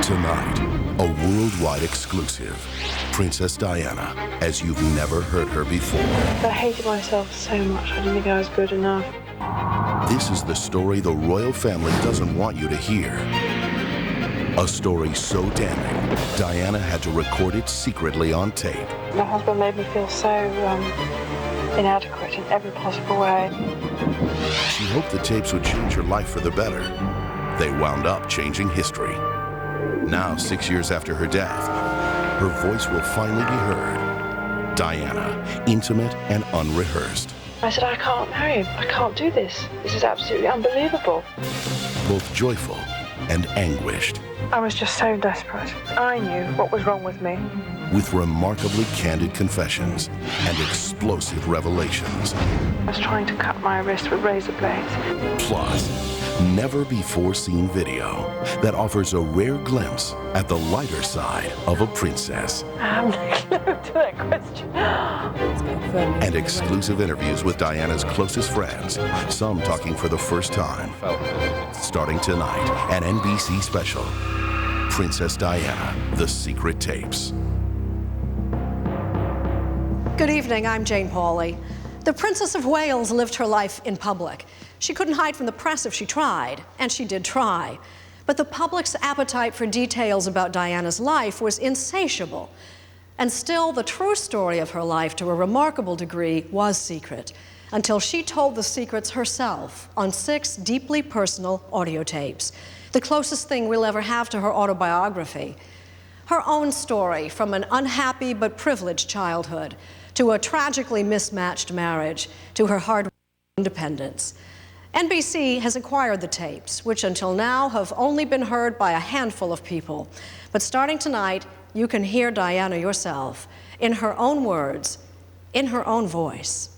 Tonight, a worldwide exclusive. Princess Diana, as you've never heard her before. I hated myself so much. I didn't think I was good enough. This is the story the royal family doesn't want you to hear. A story so damning, Diana had to record it secretly on tape. My husband made me feel so inadequate in every possible way. She hoped the tapes would change her life for the better. They wound up changing history. Now, 6 years after her death, her voice will finally be heard. Diana, intimate and unrehearsed. I said, I can't marry him. I can't do this. This is absolutely unbelievable. Both joyful and anguished. I was just so desperate. I knew what was wrong with me. With remarkably candid confessions and explosive revelations. I was trying to cut my wrist with razor blades. Plus, never-before-seen video that offers a rare glimpse at the lighter side of a princess. I have no clue to that question. And exclusive interviews with Diana's closest friends, some talking for the first time. Starting tonight, an NBC special, Princess Diana, The Secret Tapes. Good evening, I'm Jane Pauley. The Princess of Wales lived her life in public. She couldn't hide from the press if she tried, and she did try. But the public's appetite for details about Diana's life was insatiable. And still, the true story of her life, to a remarkable degree, was secret, until she told the secrets herself on 6 deeply personal audio tapes, the closest thing we'll ever have to her autobiography. Her own story, from an unhappy but privileged childhood, to a tragically mismatched marriage, to her hard independence. NBC has acquired the tapes, which until now have only been heard by a handful of people. But starting tonight, you can hear Diana yourself, in her own words, in her own voice.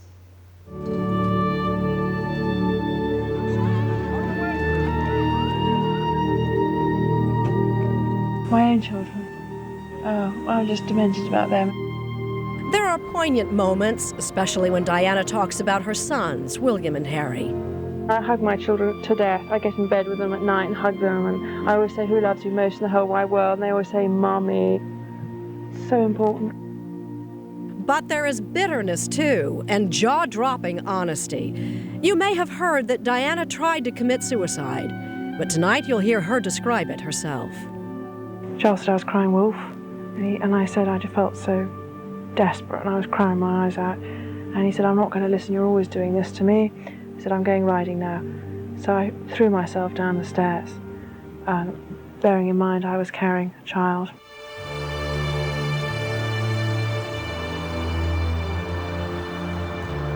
My own children. Oh, I'm just demented about them. There are poignant moments, especially when Diana talks about her sons, William and Harry. I hug my children to death. I get in bed with them at night and hug them, and I always say, who loves you most in the whole wide world? And they always say, Mommy. It's so important. But there is bitterness, too, and jaw-dropping honesty. You may have heard that Diana tried to commit suicide, but tonight you'll hear her describe it herself. Charles said I was crying wolf, and I said I just felt so desperate, and I was crying my eyes out. And he said, I'm not going to listen, you're always doing this to me. He said, I'm going riding now. So I threw myself down the stairs, bearing in mind I was carrying a child.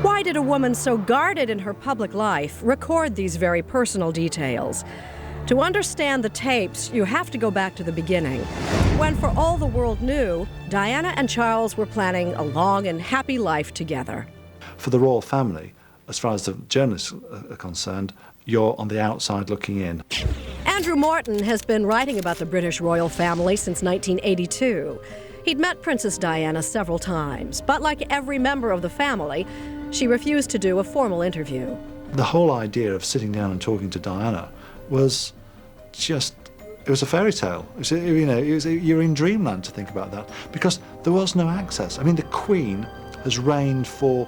Why did a woman so guarded in her public life record these very personal details? To understand the tapes, you have to go back to the beginning, when for all the world knew, Diana and Charles were planning a long and happy life together. For the royal family, as far as the journalists are concerned, you're on the outside looking in. Andrew Morton has been writing about the British royal family since 1982. He'd met Princess Diana several times, but like every member of the family, she refused to do a formal interview. The whole idea of sitting down and talking to Diana was just, it was a fairy tale. You're in dreamland to think about that, because there was no access. I mean, the Queen has reigned for,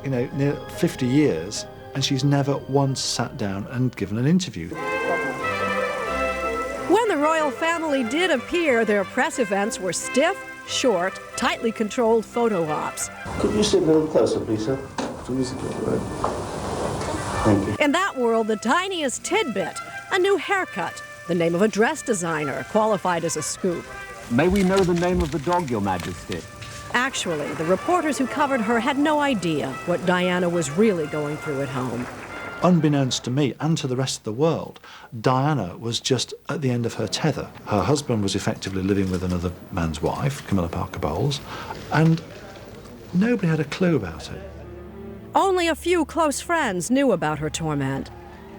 near 50 years, and she's never once sat down and given an interview. When the royal family did appear, their press events were stiff, short, tightly controlled photo ops. Could you sit a little closer, please, sir? Thank you. In that world, the tiniest tidbit, a new haircut, the name of a dress designer, qualified as a scoop. May we know the name of the dog, Your Majesty? Actually, the reporters who covered her had no idea what Diana was really going through at home. Unbeknownst to me and to the rest of the world, Diana was just at the end of her tether. Her husband was effectively living with another man's wife, Camilla Parker Bowles, and nobody had a clue about it. Only a few close friends knew about her torment.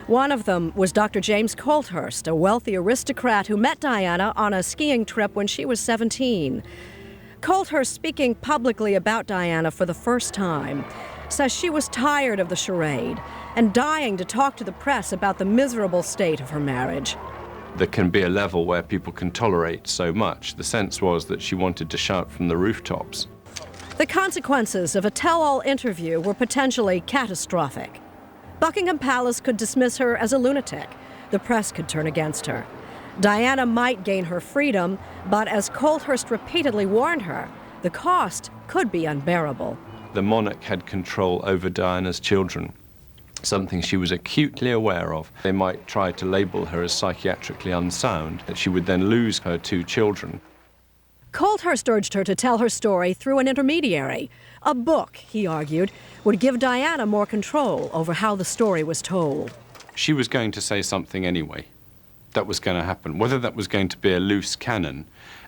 One of them was Dr. James Colthurst, a wealthy aristocrat who met Diana on a skiing trip when she was 17. Colthurst, speaking publicly about Diana for the first time, says she was tired of the charade and dying to talk to the press about the miserable state of her marriage. there can be a level where people can tolerate so much. The sense was that she wanted to shout from the rooftops. The consequences of a tell-all interview were potentially catastrophic. Buckingham Palace could dismiss her as a lunatic. The press could turn against her. Diana might gain her freedom, but as Colthurst repeatedly warned her, the cost could be unbearable. The monarch had control over Diana's children, something she was acutely aware of. They might try to label her as psychiatrically unsound, that she would then lose her 2 children. Colthurst urged her to tell her story through an intermediary. A book, he argued, would give Diana more control over how the story was told. She was going to say something anyway. That was going to happen. Whether that was going to be a loose cannon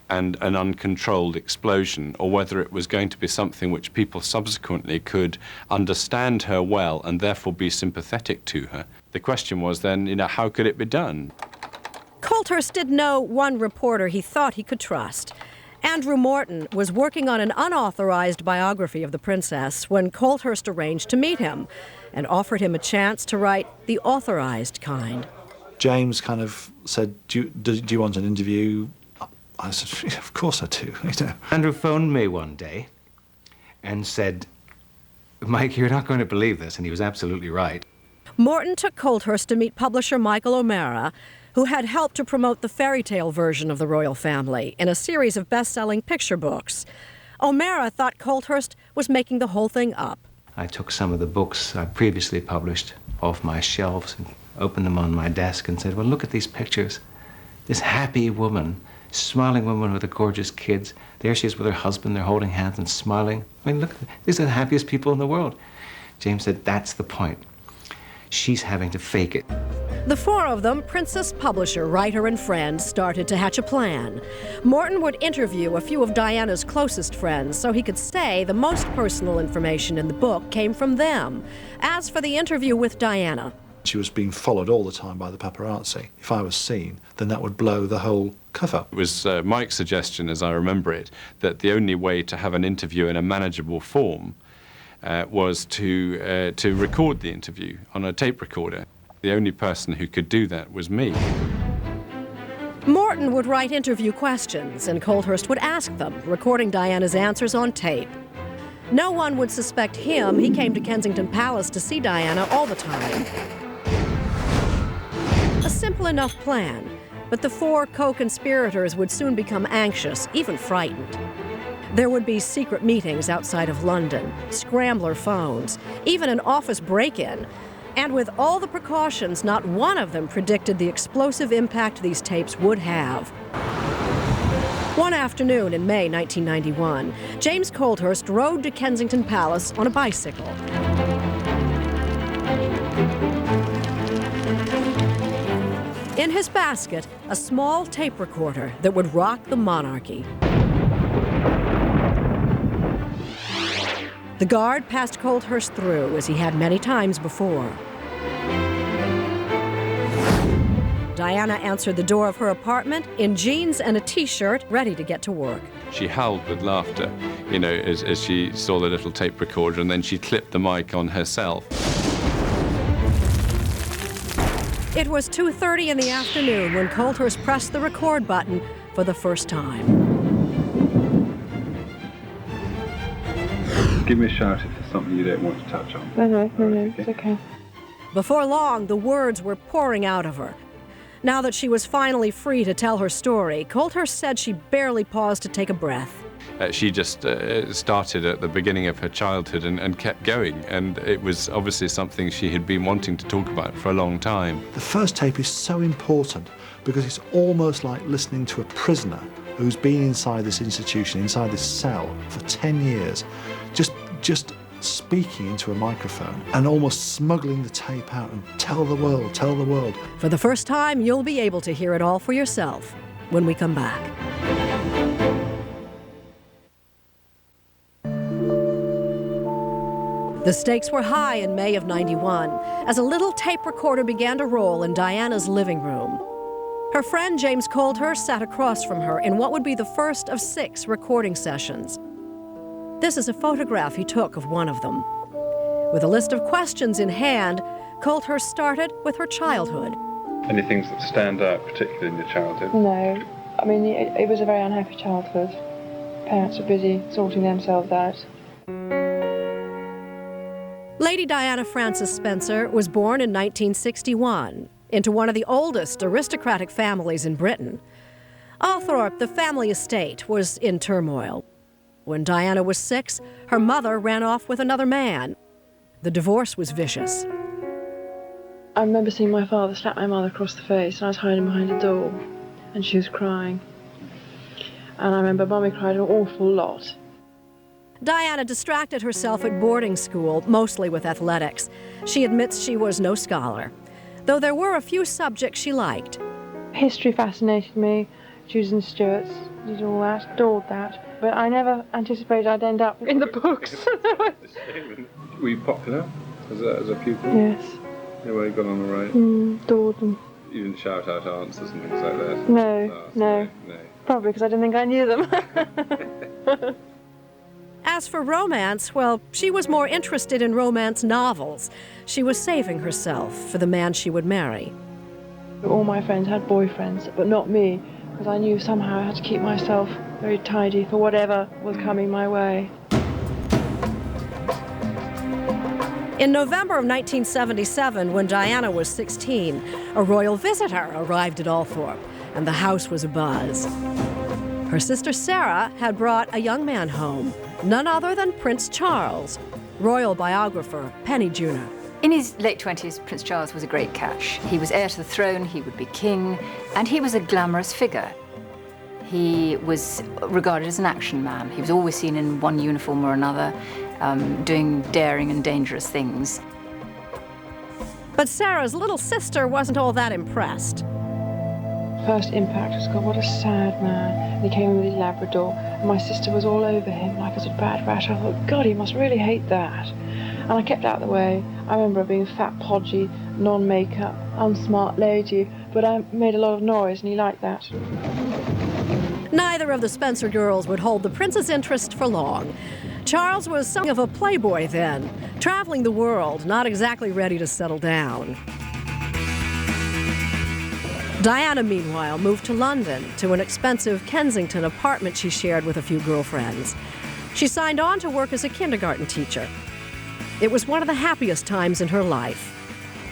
and an uncontrolled explosion, or whether it was going to be something which people subsequently could understand her well and therefore be sympathetic to her. The question was then, how could it be done? Colthurst did know one reporter he thought he could trust. Andrew Morton was working on an unauthorized biography of the princess when Colthurst arranged to meet him and offered him a chance to write the authorized kind. James kind of said, do you want an interview? I said, yeah, of course I do. Andrew phoned me one day and said, Mike, you're not going to believe this, and he was absolutely right. Morton took Colthurst to meet publisher Michael O'Mara, who had helped to promote the fairy tale version of the royal family in a series of best-selling picture books. O'Mara thought Colthurst was making the whole thing up. I took some of the books I previously published off my shelves and opened them on my desk and said, well, look at these pictures. This happy woman, smiling woman with the gorgeous kids. There she is with her husband. They're holding hands and smiling. I mean, look, these are the happiest people in the world. James said, that's the point. She's having to fake it. The 4 of them, princess, publisher, writer, and friend, started to hatch a plan. Morton would interview a few of Diana's closest friends so he could say the most personal information in the book came from them. As for the interview with Diana, she was being followed all the time by the paparazzi. If I was seen, then that would blow the whole cover. It was Mike's suggestion, as I remember it, that the only way to have an interview in a manageable form was to record the interview on a tape recorder. The only person who could do that was me. Morton would write interview questions, and Colthurst would ask them, recording Diana's answers on tape. No one would suspect him. He came to Kensington Palace to see Diana all the time. A simple enough plan, but the 4 co-conspirators would soon become anxious, even frightened. There would be secret meetings outside of London, scrambler phones, even an office break-in. And with all the precautions, not one of them predicted the explosive impact these tapes would have. One afternoon in May 1991, James Colthurst rode to Kensington Palace on a bicycle. In his basket, a small tape recorder that would rock the monarchy. The guard passed Colthurst through, as he had many times before. Diana answered the door of her apartment in jeans and a T-shirt, ready to get to work. She howled with laughter, as she saw the little tape recorder, and then she clipped the mic on herself. It was 2:30 in the afternoon when Colthurst pressed the record button for the first time. Give me a shout if there's something you don't want to touch on. No, it's okay. Before long, the words were pouring out of her. Now that she was finally free to tell her story, Colthurst said she barely paused to take a breath. She just started at the beginning of her childhood and kept going, and it was obviously something she had been wanting to talk about for a long time. The first tape is so important because it's almost like listening to a prisoner who's been inside this institution, inside this cell for 10 years, just speaking into a microphone and almost smuggling the tape out and tell the world, tell the world. For the first time, you'll be able to hear it all for yourself when we come back. The stakes were high in May of '91 as a little tape recorder began to roll in Diana's living room. Her friend James Colthurst sat across from her in what would be the first of 6 recording sessions. This is a photograph he took of one of them. With a list of questions in hand, Colthurst started with her childhood. Any things that stand out particularly in your childhood? No. I mean, it was a very unhappy childhood. Parents were busy sorting themselves out. Lady Diana Frances Spencer was born in 1961 into one of the oldest aristocratic families in Britain. Althorpe, the family estate, was in turmoil. When Diana was 6, her mother ran off with another man. The divorce was vicious. I remember seeing my father slap my mother across the face, and I was hiding behind a door, and she was crying. And I remember Mummy cried an awful lot. Diana distracted herself at boarding school, mostly with athletics. She admits she was no scholar, though there were a few subjects she liked. History fascinated me, Jews and Stuarts, did all that, adored that. But I never anticipated I'd end up in the books. Were you popular as a pupil? Yes. Yeah, well, you got on all right? Adored them. You didn't shout out answers and things like that? No. Probably because I didn't think I knew them. As for romance, well, she was more interested in romance novels. She was saving herself for the man she would marry. All my friends had boyfriends, but not me, because I knew somehow I had to keep myself very tidy for whatever was coming my way. In November of 1977, when Diana was 16, a royal visitor arrived at Althorpe, and the house was abuzz. Her sister Sarah had brought a young man home, none other than Prince Charles. Royal biographer Penny Junor. In his late 20s, Prince Charles was a great catch. He was heir to the throne, he would be king, and he was a glamorous figure. He was regarded as an action man. He was always seen in one uniform or another, doing daring and dangerous things. But Sarah's little sister wasn't all that impressed. First impact was, God, what a sad man. And he came in with his Labrador, and my sister was all over him like a sort of bad rash. I thought, God, he must really hate that. And I kept out of the way. I remember her being a fat, podgy, non-makeup, unsmart lady, but I made a lot of noise, and he liked that. Neither of the Spencer girls would hold the prince's interest for long. Charles was something of a playboy then, traveling the world, not exactly ready to settle down. Diana, meanwhile, moved to London, to an expensive Kensington apartment she shared with a few girlfriends. She signed on to work as a kindergarten teacher. It was one of the happiest times in her life.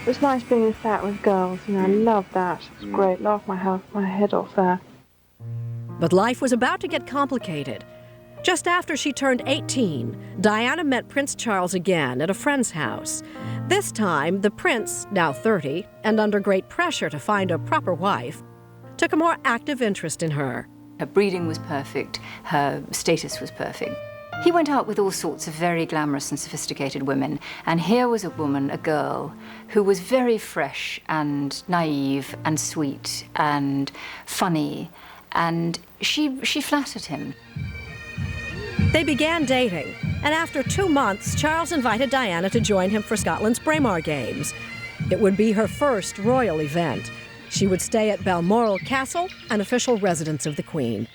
It was nice being in a flat with girls, I loved that. It was great, laughed my head off there. But life was about to get complicated. Just after she turned 18, Diana met Prince Charles again at a friend's house. This time, the prince, now 30, and under great pressure to find a proper wife, took a more active interest in her. Her breeding was perfect, her status was perfect. He went out with all sorts of very glamorous and sophisticated women, and here was a woman, a girl, who was very fresh and naive and sweet and funny, and she flattered him. They began dating, and after 2 months, Charles invited Diana to join him for Scotland's Braemar Games. It would be her first royal event. She would stay at Balmoral Castle, an official residence of the Queen.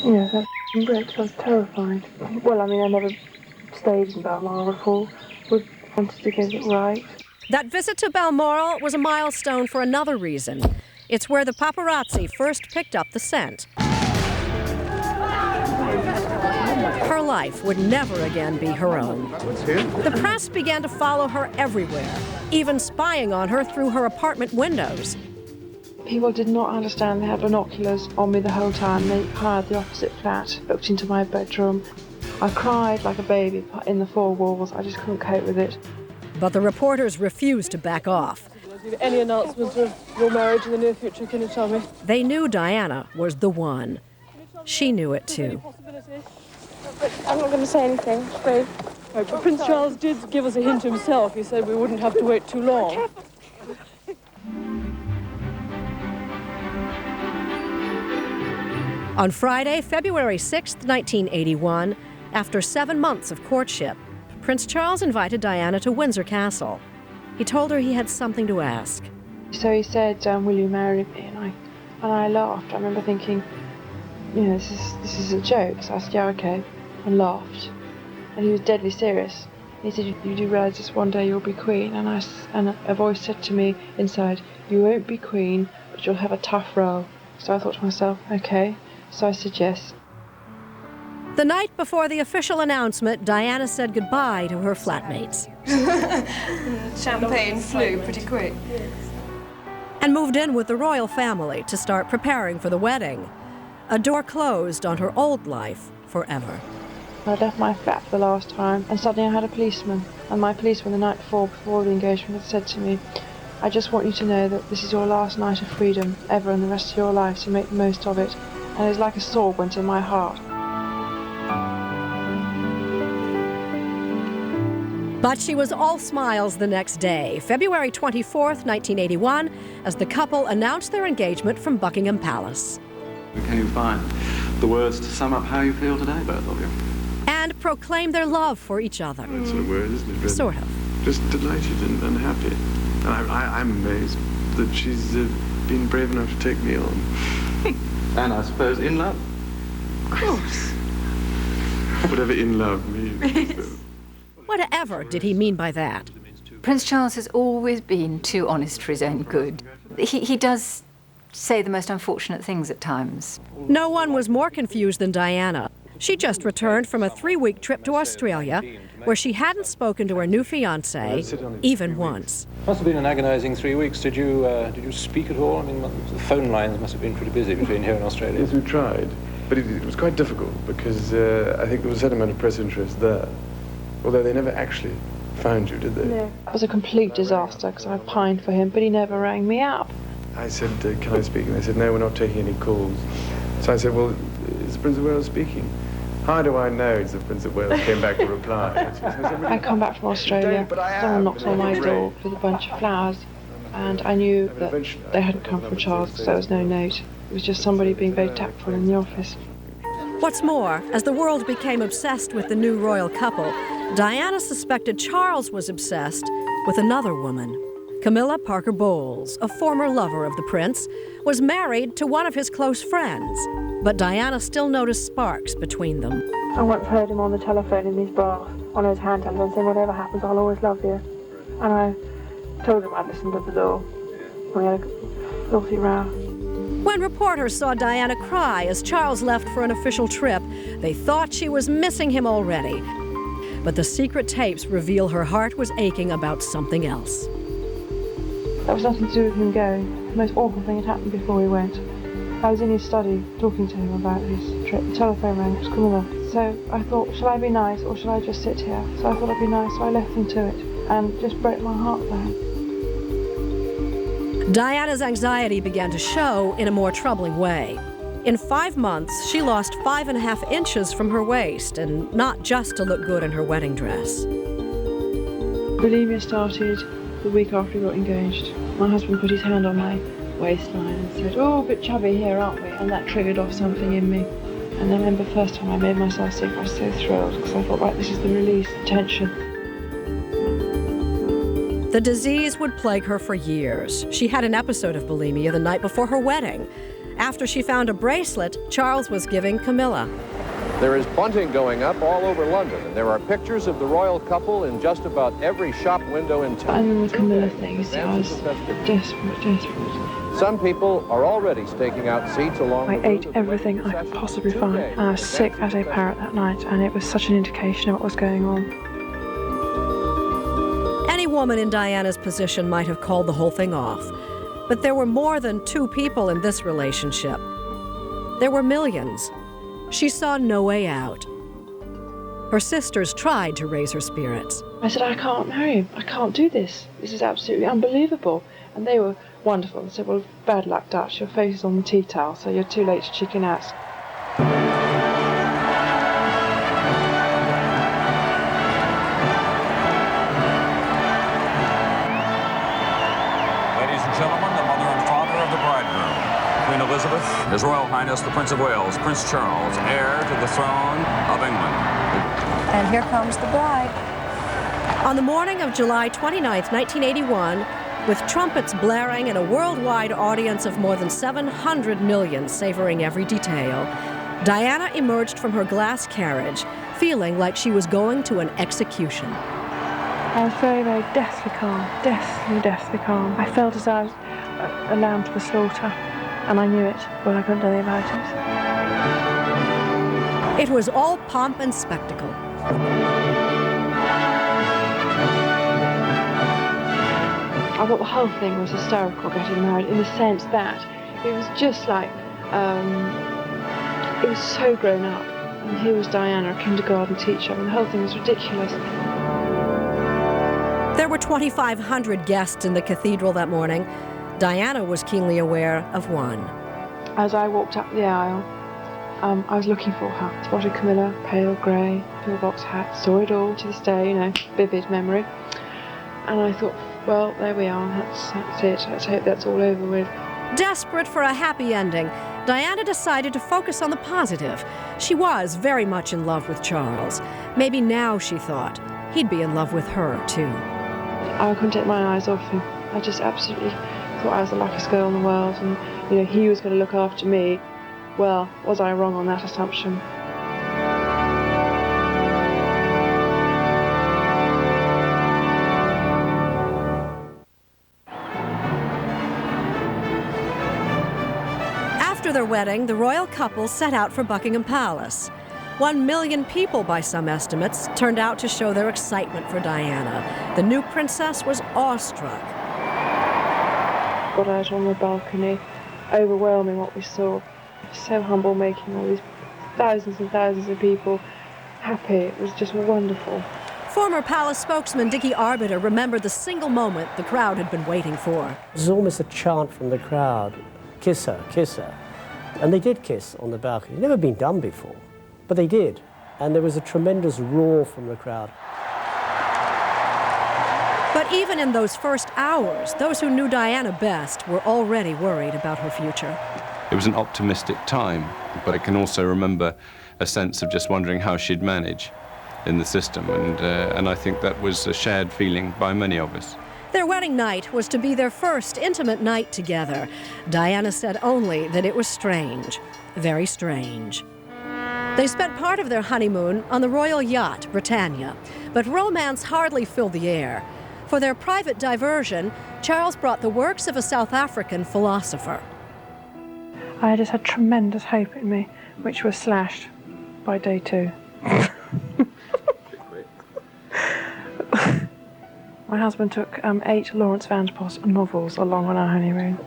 Yeah, that Brits was terrifying. Well, I never stayed in Balmoral before. We wanted to get it right. That visit to Balmoral was a milestone for another reason. It's where the paparazzi first picked up the scent. Her life would never again be her own. The press began to follow her everywhere, even spying on her through her apartment windows. People did not understand. They had binoculars on me the whole time. They hired the opposite flat, looked into my bedroom. I cried like a baby in the four walls. I just couldn't cope with it. But the reporters refused to back off. Any announcements of your marriage in the near future, can you tell me? They knew Diana was the one. She knew it too. I'm not going to say anything, afraid. Right, but Prince Charles did give us a hint himself. He said we wouldn't have to wait too long. On Friday, February 6th, 1981, after 7 months of courtship, Prince Charles invited Diana to Windsor Castle. He told her he had something to ask. So he said, will you marry me? And I laughed. I remember thinking, this is a joke. So I said, yeah, okay, and laughed. And he was deadly serious. He said, you do realise this one day you'll be queen? And a voice said to me inside, you won't be queen, but you'll have a tough role. So I thought to myself, okay. So I said yes. The night before the official announcement, Diana said goodbye to her flatmates. Champagne flew pretty quick. And moved in with the royal family to start preparing for the wedding. A door closed on her old life forever. I left my flat for the last time, and suddenly I had a policeman. And my policeman the night before the engagement had said to me, I just want you to know that this is your last night of freedom ever in the rest of your life, so make the most of it. And it was like a sword went in my heart. But she was all smiles the next day, February 24th, 1981, as the couple announced their engagement from Buckingham Palace. Can you find the words to sum up how you feel today, both of you? And proclaimed their love for each other. That sort of word, isn't it? Really? Sort of. Just delighted and happy. And I'm amazed that she's been brave enough to take me on. And I suppose in love? Of course. Whatever in love means. Whatever did he mean by that? Prince Charles has always been too honest for his own good. He does say the most unfortunate things at times. No one was more confused than Diana. She just returned from a 3-week trip to Australia, where she hadn't spoken to her new fiancé even once. Must have been an agonizing 3 weeks. Did you speak at all? I mean, the phone lines must have been pretty busy between here and Australia. Yes, we tried, but it was quite difficult because I think there was a certain amount of press interest there, although they never actually found you, did they? No. It was a complete disaster because I pined for him, but he never rang me up. I said, can I speak? And they said, no, we're not taking any calls. So I said, well, is the Prince of Wales speaking? How do I know it's the Prince of Wales? Came back to reply. I come back from Australia, someone knocked on my door with a bunch of flowers, and I knew that they hadn't come from Charles because there was no note. It was just somebody being very tactful in the office. What's more, as the world became obsessed with the new royal couple, Diana suspected Charles was obsessed with another woman. Camilla Parker Bowles, a former lover of the prince, was married to one of his close friends, but Diana still noticed sparks between them. I once heard him on the telephone in his bath, on his hand and saying, whatever happens, I'll always love you. And I told him I'd listened at the door. We had a filthy row. When reporters saw Diana cry as Charles left for an official trip, they thought she was missing him already. But the secret tapes reveal her heart was aching about something else. That was nothing to do with him going. The most awful thing had happened before we went. I was in his study talking to him about his trip. The telephone rang, it was Camilla. So I thought, shall I be nice or shall I just sit here? So I thought I'd be nice, so I left him to it and just broke my heart for him. Diana's anxiety began to show in a more troubling way. In 5 months, she lost 5.5 inches from her waist, and not just to look good in her wedding dress. Bulimia started the week after we got engaged. My husband put his hand on my waistline and said, oh, a bit chubby here, aren't we? And that triggered off something in me. And I remember the first time I made myself sick, I was so thrilled because I thought, right, this is the release, the tension. The disease would plague her for years. She had an episode of bulimia the night before her wedding. After she found a bracelet Charles was giving Camilla. There is bunting going up all over London, and there are pictures of the royal couple in just about every shop window in town. And then the Camilla thing, you see, I was desperate. Some people are already staking out seats along I ate everything I could possibly find. And I was sick as a parrot that night, and it was such an indication of what was going on. Any woman in Diana's position might have called the whole thing off. But there were more than 2 people in this relationship. There were millions. She saw no way out. Her sisters tried to raise her spirits. I said, I can't marry him. I can't do this. This is absolutely unbelievable. And they were wonderful. They said, well, bad luck, Dutch. Your face is on the tea towel, so you're too late to chicken out. Elizabeth, His Royal Highness the Prince of Wales, Prince Charles, heir to the throne of England. And here comes the bride. On the morning of July 29th, 1981, with trumpets blaring and a worldwide audience of more than 700 million savoring every detail, Diana emerged from her glass carriage, feeling like she was going to an execution. I was very, very deathly calm, deathly calm. I felt as I was a lamb to the slaughter, and I knew it, but I couldn't do anything about it. It was all pomp and spectacle. I thought the whole thing was hysterical, getting married, in the sense that it was just like, it was so grown up. And here was Diana, a kindergarten teacher, and the whole thing was ridiculous. There were 2,500 guests in the cathedral that morning. Diana was keenly aware of one. As I walked up the aisle, I was looking for her. Spotted Camilla, pale grey, pillbox hat, saw it all to this day, you know, vivid memory. And I thought, well, there we are, that's it. Let's hope that's all over with. Desperate for a happy ending, Diana decided to focus on the positive. She was very much in love with Charles. Maybe now, she thought, he'd be in love with her, too. I couldn't take my eyes off him. I just absolutely thought I was the luckiest girl in the world, and, you know, he was going to look after me. Well, was I wrong on that assumption? After their wedding, the royal couple set out for Buckingham Palace. 1 million people, by some estimates, turned out to show their excitement for Diana. The new princess was awestruck. Got out on the balcony, overwhelming what we saw. So humble, making all these thousands and thousands of people happy. It was just wonderful. Former palace spokesman Dickie Arbiter remembered the single moment the crowd had been waiting for. It was almost a chant from the crowd, kiss her, kiss her. And they did kiss on the balcony. Never been done before, but they did. And there was a tremendous roar from the crowd. But even in those first hours, those who knew Diana best were already worried about her future. It was an optimistic time, but I can also remember a sense of just wondering how she'd manage in the system, and I think that was a shared feeling by many of us. Their wedding night was to be their first intimate night together. Diana said only that it was strange, very strange. They spent part of their honeymoon on the royal yacht, Britannia, but romance hardly filled the air. For their private diversion, Charles brought the works of a South African philosopher. I just had tremendous hope in me, which was slashed by day 2. My husband took 8 Lawrence van Post novels along on our honeymoon.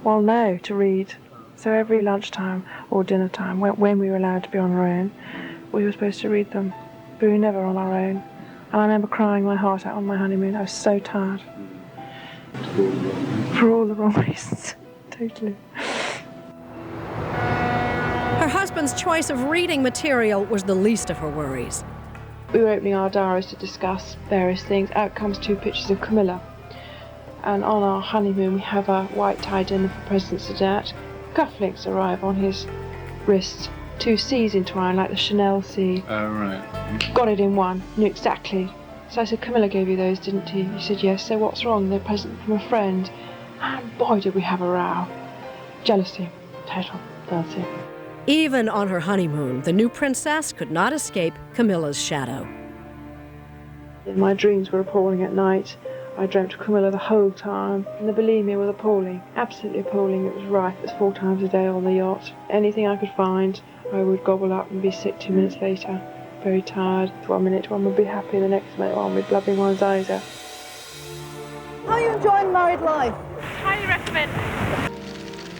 Well, no, to read. So every lunchtime or dinner time, when we were allowed to be on our own, we were supposed to read them. But we were never on our own. And I remember crying my heart out on my honeymoon. I was so tired. For all the wrong reasons. Totally. Her husband's choice of reading material was the least of her worries. We were opening our diaries to discuss various things. Out comes 2 pictures of Camilla. And on our honeymoon, we have a white tie dinner for President Sadat. Cufflinks arrive on his wrists. 2 C's entwined like the Chanel C. Oh, right. Got it in one. Knew exactly. So I said, Camilla gave you those, didn't he? He said, yes. So what's wrong? They're a present from a friend. And boy, did we have a row. Jealousy. Total jealousy. Even on her honeymoon, the new princess could not escape Camilla's shadow. My dreams were appalling at night. I dreamt of Camilla the whole time. And the bulimia was appalling. Absolutely appalling. It was rife. It was 4 times a day on the yacht. Anything I could find, I would gobble up and be sick 2 minutes later. Very tired. 1 minute, one would be happy. The next minute, one would be blubbing one's eyes out. How are you enjoying married life? Highly recommend.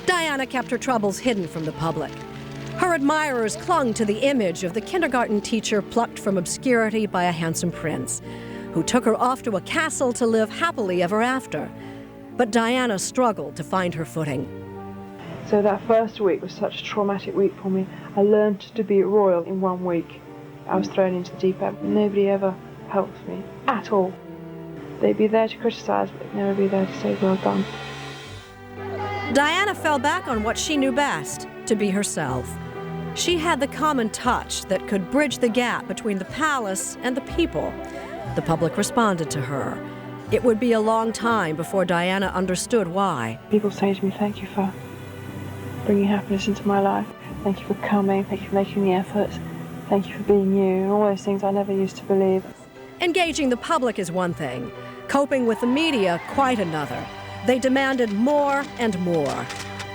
Diana kept her troubles hidden from the public. Her admirers clung to the image of the kindergarten teacher plucked from obscurity by a handsome prince, who took her off to a castle to live happily ever after. But Diana struggled to find her footing. So that first week was such a traumatic week for me. I learned to be royal in 1 week. I was thrown into the deep end. Nobody ever helped me, at all. They'd be there to criticise, but they'd never be there to say, well done. Diana fell back on what she knew best, to be herself. She had the common touch that could bridge the gap between the palace and the people. The public responded to her. It would be a long time before Diana understood why. People say to me, thank you for bringing happiness into my life. Thank you for coming. Thank you for making the effort. Thank you for being you. And all those things I never used to believe. Engaging the public is one thing, coping with the media quite another. They demanded more and more.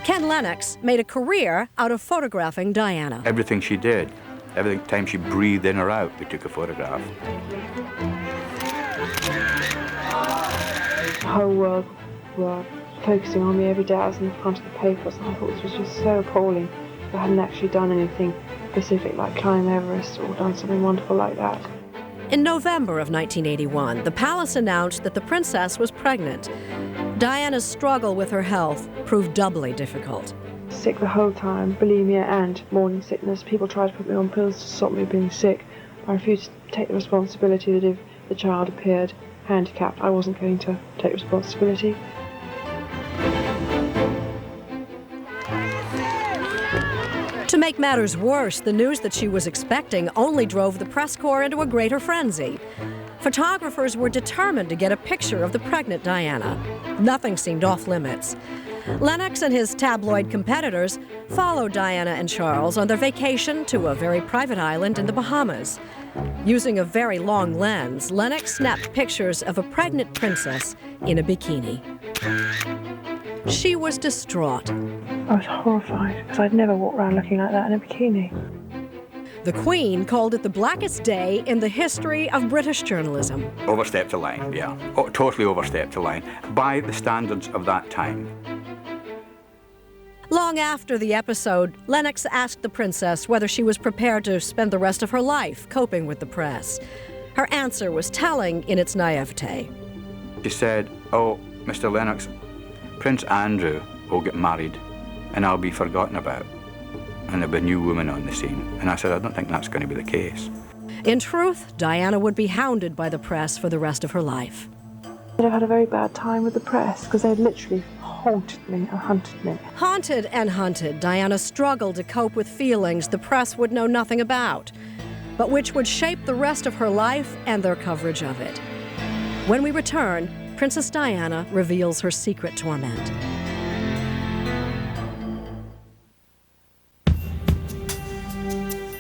Ken Lennox made a career out of photographing Diana. Everything she did, every time she breathed in or out, we took a photograph. The whole world were focusing on me every day. I was in the front of the papers, and I thought this was just so appalling. I hadn't actually done anything specific like climb Everest or done something wonderful like that. In November of 1981, the palace announced that the princess was pregnant. Diana's struggle with her health proved doubly difficult. Sick the whole time, bulimia and morning sickness. People tried to put me on pills to stop me being sick. I refused to take the responsibility that if the child appeared handicapped, I wasn't going to take responsibility. To make matters worse, the news that she was expecting only drove the press corps into a greater frenzy. Photographers were determined to get a picture of the pregnant Diana. Nothing seemed off limits. Lennox and his tabloid competitors followed Diana and Charles on their vacation to a very private island in the Bahamas. Using a very long lens, Lennox snapped pictures of a pregnant princess in a bikini. She was distraught. I was horrified because I'd never walked around looking like that in a bikini. The Queen called it the blackest day in the history of British journalism. Overstepped a line, yeah. Oh, totally overstepped a line by the standards of that time. Long after the episode, Lennox asked the princess whether she was prepared to spend the rest of her life coping with the press. Her answer was telling in its naivete. She said, "Oh, Mr. Lennox, Prince Andrew will get married and I'll be forgotten about. And there'll be a new woman on the scene." And I said, "I don't think that's going to be the case." In truth, Diana would be hounded by the press for the rest of her life. I've had a very bad time with the press because they literally haunted me and hunted me. Haunted and hunted, Diana struggled to cope with feelings the press would know nothing about, but which would shape the rest of her life and their coverage of it. When we return, Princess Diana reveals her secret torment.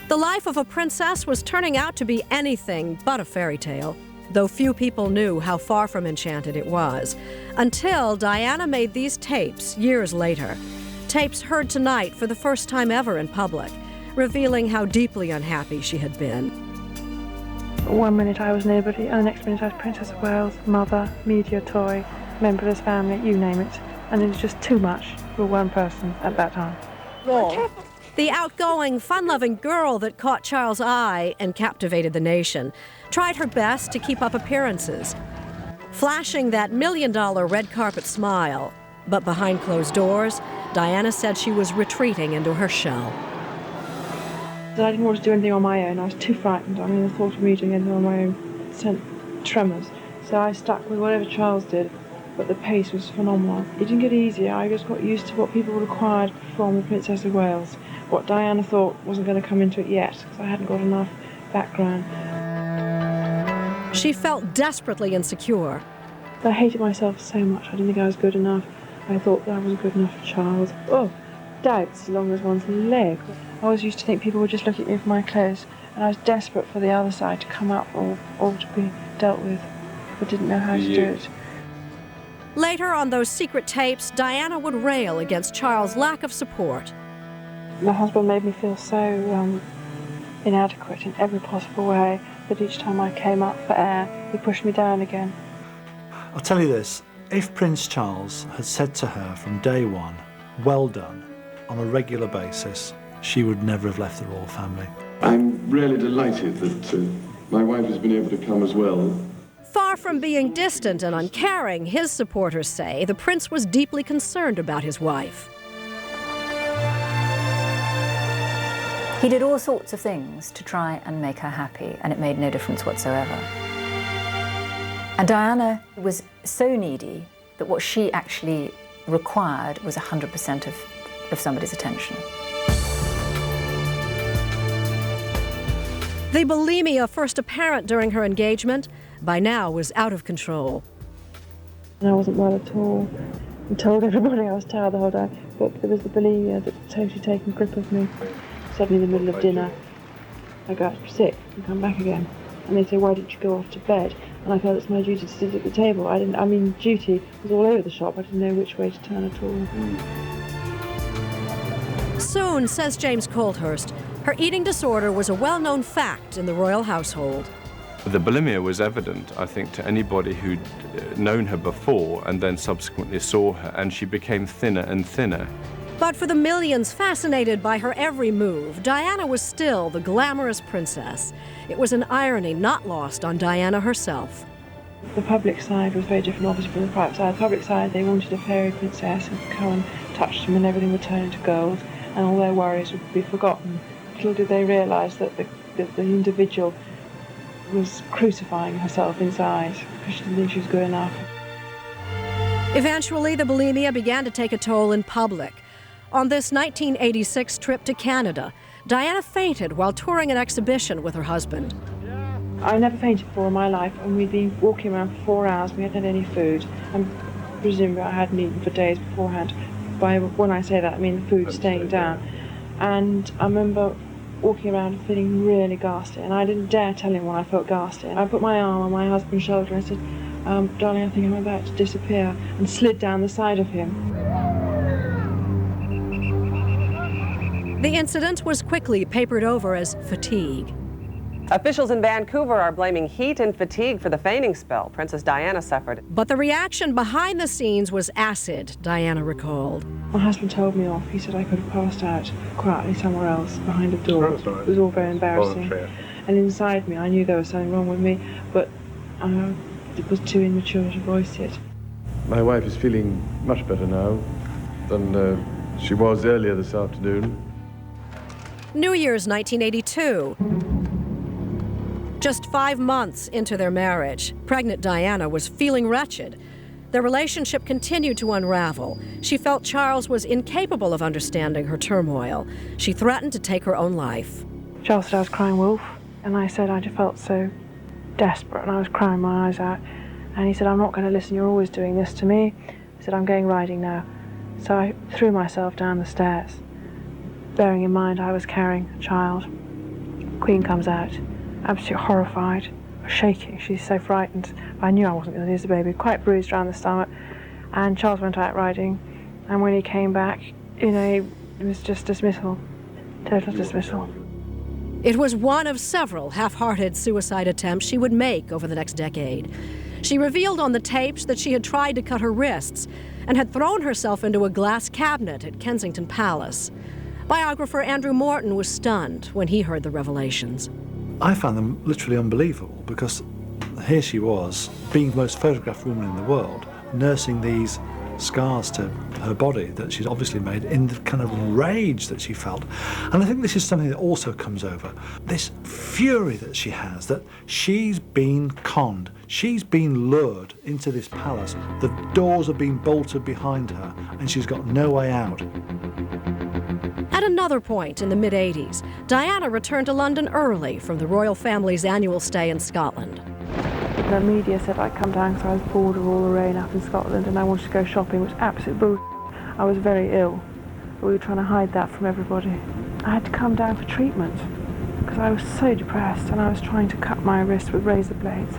The life of a princess was turning out to be anything but a fairy tale, though few people knew how far from enchanted it was, until Diana made these tapes years later. Tapes heard tonight for the first time ever in public, revealing how deeply unhappy she had been. One minute I was nobody, and the next minute I was Princess of Wales, mother, media toy, member of this family, you name it. And it was just too much for one person at that time. The outgoing, fun-loving girl that caught Charles' eye and captivated the nation tried her best to keep up appearances, flashing that million-dollar red carpet smile. But behind closed doors, Diana said she was retreating into her shell. I didn't want to do anything on my own. I was too frightened. I mean, the thought of me doing anything on my own sent tremors. So I stuck with whatever Charles did, but the pace was phenomenal. It didn't get easier. I just got used to what people required from the Princess of Wales. What Diana thought wasn't going to come into it yet, because I hadn't got enough background. She felt desperately insecure. I hated myself so much. I didn't think I was good enough. I thought that I wasn't good enough for Charles. Oh, doubts as long as one's leg. I always used to think people would just look at me for my clothes, and I was desperate for the other side to come up or to be dealt with, but didn't know how to do it. Later on those secret tapes, Diana would rail against Charles' lack of support. My husband made me feel so inadequate in every possible way that each time I came up for air, he pushed me down again. I'll tell you this, if Prince Charles had said to her from day one, "Well done," on a regular basis, she would never have left the royal family. I'm really delighted that my wife has been able to come as well. Far from being distant and uncaring, his supporters say the prince was deeply concerned about his wife. He did all sorts of things to try and make her happy, and it made no difference whatsoever. And Diana was so needy that what she actually required was 100% of somebody's attention. The bulimia, first apparent during her engagement, by now was out of control. And I wasn't well at all. I told everybody I was tired the whole day, but there was the bulimia that was totally taking grip of me. Suddenly in the middle of dinner, I got sick and come back again. and they say, why didn't you go off to bed? And I felt it's my duty to sit at the table. Duty was all over the shop. I didn't know which way to turn at all. Soon, says James Colthurst, her eating disorder was a well-known fact in the royal household. The bulimia was evident, I think, to anybody who'd known her before and then subsequently saw her, and she became thinner and thinner. But for the millions fascinated by her every move, Diana was still the glamorous princess. It was an irony not lost on Diana herself. The public side was very different, obviously, from the private side. The public side, they wanted a fairy princess who could come and touch them and everything would turn into gold, and all their worries would be forgotten. Little did they realise that the individual was crucifying herself inside because she didn't think she was good enough. Eventually, the bulimia began to take a toll in public. On this 1986 trip to Canada, Diana fainted while touring an exhibition with her husband. I never fainted before in my life, and we'd been walking around for 4 hours. We hadn't had any food, and presumably I hadn't eaten for days beforehand. When I say that, I mean the food staying down. And I remember walking around and feeling really ghastly, and I didn't dare tell him when I felt ghastly. I put my arm on my husband's shoulder and I said, darling, I think I'm about to disappear, and slid down the side of him. The incident was quickly papered over as fatigue. Officials in Vancouver are blaming heat and fatigue for the fainting spell Princess Diana suffered. But the reaction behind the scenes was acid, Diana recalled. My husband told me off. He said I could have passed out quietly somewhere else behind a door. It was all very embarrassing. And inside me, I knew there was something wrong with me, but it was too immature to voice it. My wife is feeling much better now than she was earlier this afternoon. New Year's 1982. Just 5 months into their marriage, pregnant Diana was feeling wretched. Their relationship continued to unravel. She felt Charles was incapable of understanding her turmoil. She threatened to take her own life. Charles said I was crying wolf, and I said I just felt so desperate, and I was crying my eyes out. And he said, I'm not going to listen, you're always doing this to me. He said, I'm going riding now. So I threw myself down the stairs, bearing in mind I was carrying a child. Queen comes out, absolutely horrified, shaking. She's so frightened. I knew I wasn't going to lose the baby, quite bruised around the stomach. And Charles went out riding, and when he came back, it was just dismissal, total dismissal. It was one of several half-hearted suicide attempts she would make over the next decade. She revealed on the tapes that she had tried to cut her wrists and had thrown herself into a glass cabinet at Kensington Palace. Biographer Andrew Morton was stunned when he heard the revelations. I found them literally unbelievable, because here she was, being the most photographed woman in the world, nursing these scars to her body that she'd obviously made in the kind of rage that she felt. And I think this is something that also comes over, this fury that she has, that she's been conned, she's been lured into this palace, the doors have been bolted behind her, and she's got no way out. At another point in the mid-'80s, Diana returned to London early from the royal family's annual stay in Scotland. The media said I'd come down because I was bored of all the rain up in Scotland and I wanted to go shopping, which was absolute bull. I was very ill. We were trying to hide that from everybody. I had to come down for treatment because I was so depressed, and I was trying to cut my wrist with razor blades.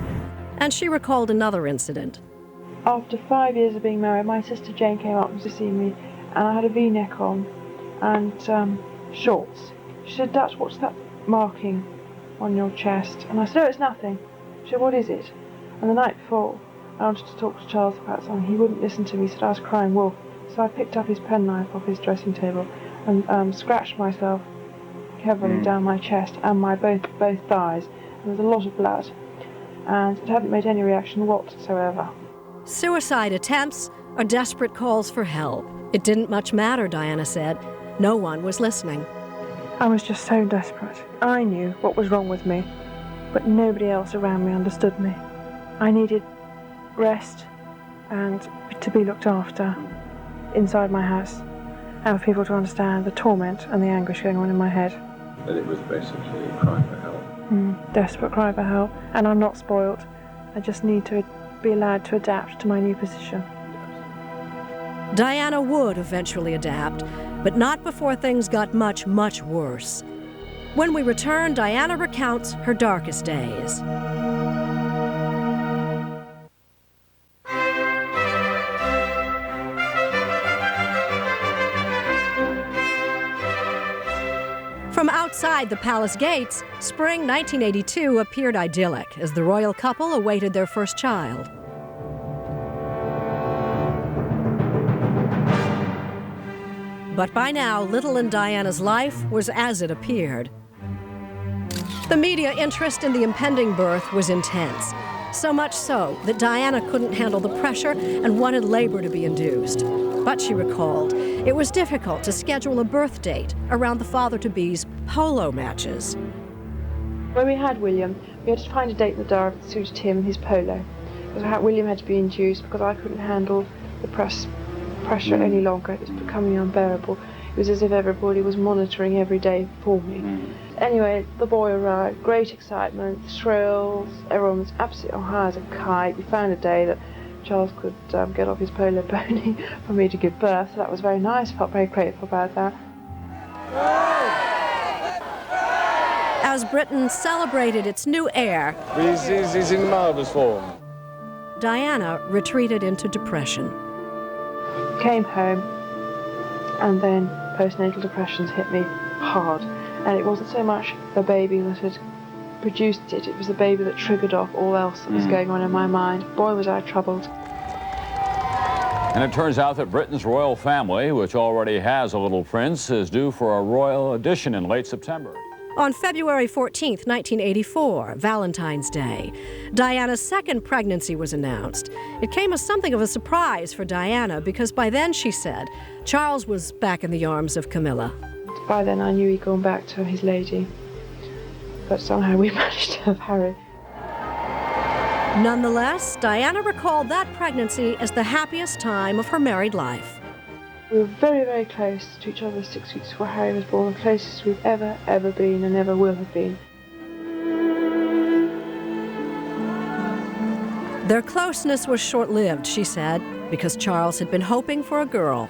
And she recalled another incident. After 5 years of being married, my sister Jane came up to see me, and I had a V-neck on and shorts. She said, Dutch, what's that marking on your chest? And I said, oh, it's nothing. She said, what is it? And the night before, I wanted to talk to Charles about something. He wouldn't listen to me. He said I was crying wolf. So I picked up his penknife off his dressing table and scratched myself heavily down my chest and my both thighs. There was a lot of blood, and it hadn't made any reaction whatsoever. Suicide attempts or desperate calls for help. It didn't much matter, Diana said. No one was listening. I was just so desperate. I knew what was wrong with me, but nobody else around me understood me. I needed rest and to be looked after inside my house, and for people to understand the torment and the anguish going on in my head. But it was basically a cry for help. Desperate cry for help, and I'm not spoilt. I just need to be allowed to adapt to my new position. Diana would eventually adapt, but not before things got much, much worse. When we return, Diana recounts her darkest days. From outside the palace gates, spring 1982 appeared idyllic as the royal couple awaited their first child. But by now, little in Diana's life was as it appeared. The media interest in the impending birth was intense, so much so that Diana couldn't handle the pressure and wanted labor to be induced. But she recalled, it was difficult to schedule a birth date around the father-to-be's polo matches. When we had William, we had to find a date in the diary that suited him and his polo. Because William had to be induced because I couldn't handle the pressure any longer. It was becoming unbearable. It was as if everybody was monitoring every day for me. Anyway, the boy arrived, great excitement, thrills, everyone was absolutely on high as a kite. We found a day that Charles could get off his polo pony for me to give birth, so that was very nice. I felt very grateful about that. As Britain celebrated its new heir, he's in marvellous form. Diana retreated into depression. Came home, and then postnatal depressions hit me hard. And it wasn't so much the baby that had produced it, it was the baby that triggered off all else that was going on in my mind. Boy, was I troubled. And it turns out that Britain's royal family, which already has a little prince, is due for a royal addition in late September. On February 14th, 1984, Valentine's Day, Diana's second pregnancy was announced. It came as something of a surprise for Diana because by then, she said, Charles was back in the arms of Camilla. By then I knew he'd gone back to his lady, but somehow we managed to have Harry. Nonetheless, Diana recalled that pregnancy as the happiest time of her married life. We were very, very close to each other 6 weeks before Harry was born, the closest we've ever been and ever will have been. Their closeness was short-lived, she said, because Charles had been hoping for a girl.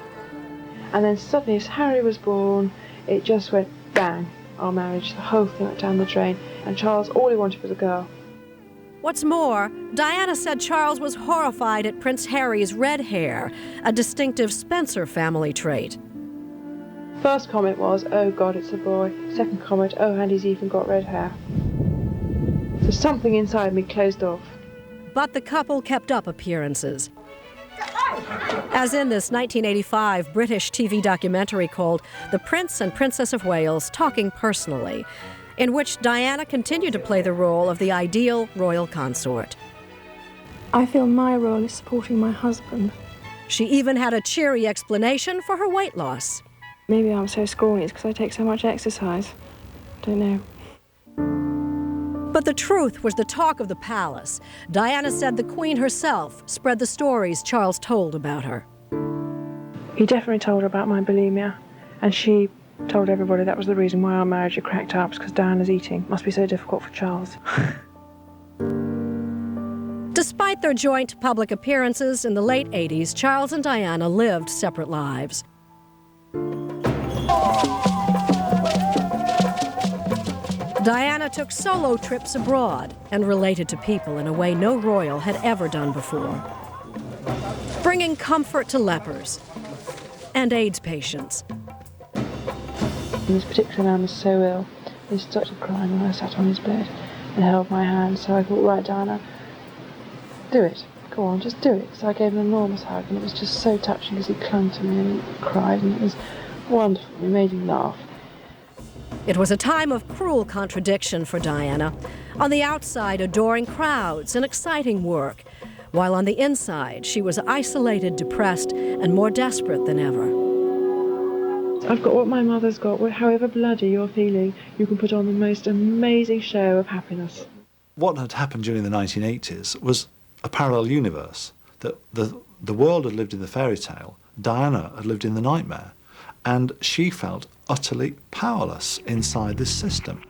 And then suddenly, as Harry was born, it just went bang, our marriage. The whole thing went down the drain. And Charles, all he wanted was a girl. What's more, Diana said Charles was horrified at Prince Harry's red hair, a distinctive Spencer family trait. First comment was, oh God, it's a boy. Second comment, oh, and he's even got red hair. So something inside me closed off. But the couple kept up appearances. As in this 1985 British TV documentary called The Prince and Princess of Wales Talking Personally, in which Diana continued to play the role of the ideal royal consort. I feel my role is supporting my husband. She even had a cheery explanation for her weight loss. Maybe I'm so scrawny, it's because I take so much exercise. Don't know. But the truth was the talk of the palace. Diana said the Queen herself spread the stories Charles told about her. He definitely told her about my bulimia, and she told everybody that was the reason why our marriage had cracked up, because Diana's eating must be so difficult for Charles. Despite their joint public appearances in the late 80s, Charles and Diana lived separate lives. Diana took solo trips abroad and related to people in a way no royal had ever done before, bringing comfort to lepers and AIDS patients. This particular man was so ill, he started crying when I sat on his bed and held my hand, so I thought, right, Diana, do it. Go on, just do it. So I gave him an enormous hug, and it was just so touching because he clung to me and he cried, and it was wonderful. It made him laugh. It was a time of cruel contradiction for Diana. On the outside, adoring crowds and exciting work, while on the inside, she was isolated, depressed, and more desperate than ever. I've got what my mother's got. However bloody you're feeling, you can put on the most amazing show of happiness. What had happened during the 1980s was a parallel universe. That the world had lived in the fairy tale, Diana had lived in the nightmare, and she felt utterly powerless inside this system.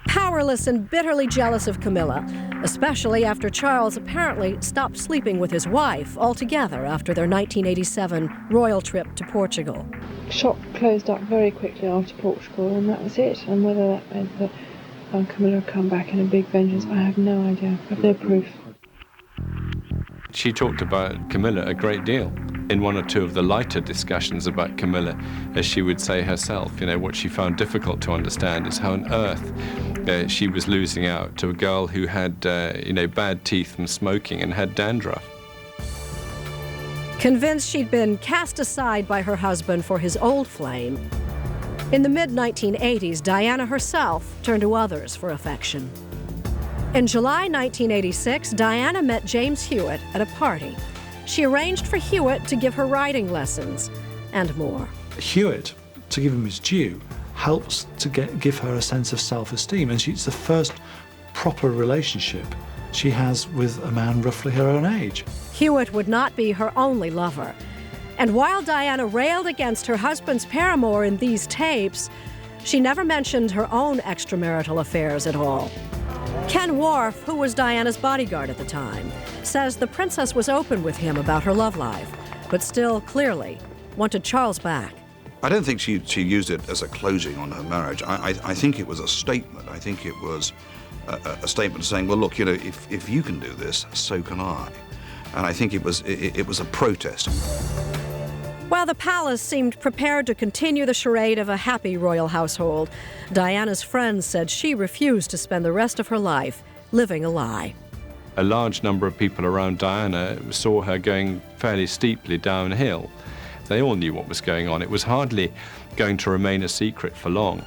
Powerless and bitterly jealous of Camilla, especially after Charles apparently stopped sleeping with his wife altogether after their 1987 royal trip to Portugal. Shop closed up very quickly after Portugal, and that was it. And whether that meant that Camilla would come back in a big vengeance, I have no idea. I have no proof. She talked about Camilla a great deal. In one or two of the lighter discussions about Camilla, as she would say herself, what she found difficult to understand is how on earth she was losing out to a girl who had, bad teeth from smoking and had dandruff. Convinced she'd been cast aside by her husband for his old flame, in the mid-1980s, Diana herself turned to others for affection. In July 1986, Diana met James Hewitt at a party. She arranged for Hewitt to give her writing lessons and more. Hewitt, to give him his due, helps to give her a sense of self-esteem, and it's the first proper relationship she has with a man roughly her own age. Hewitt would not be her only lover. And while Diana railed against her husband's paramour in these tapes, she never mentioned her own extramarital affairs at all. Ken Wharf, who was Diana's bodyguard at the time, says the princess was open with him about her love life, but still clearly wanted Charles back. I don't think she used it as a closing on her marriage. I think it was a statement. I think it was a statement saying, well, look, if you can do this, so can I. And I think it was a protest. While the palace seemed prepared to continue the charade of a happy royal household, Diana's friends said she refused to spend the rest of her life living a lie. A large number of people around Diana saw her going fairly steeply downhill. They all knew what was going on. It was hardly going to remain a secret for long.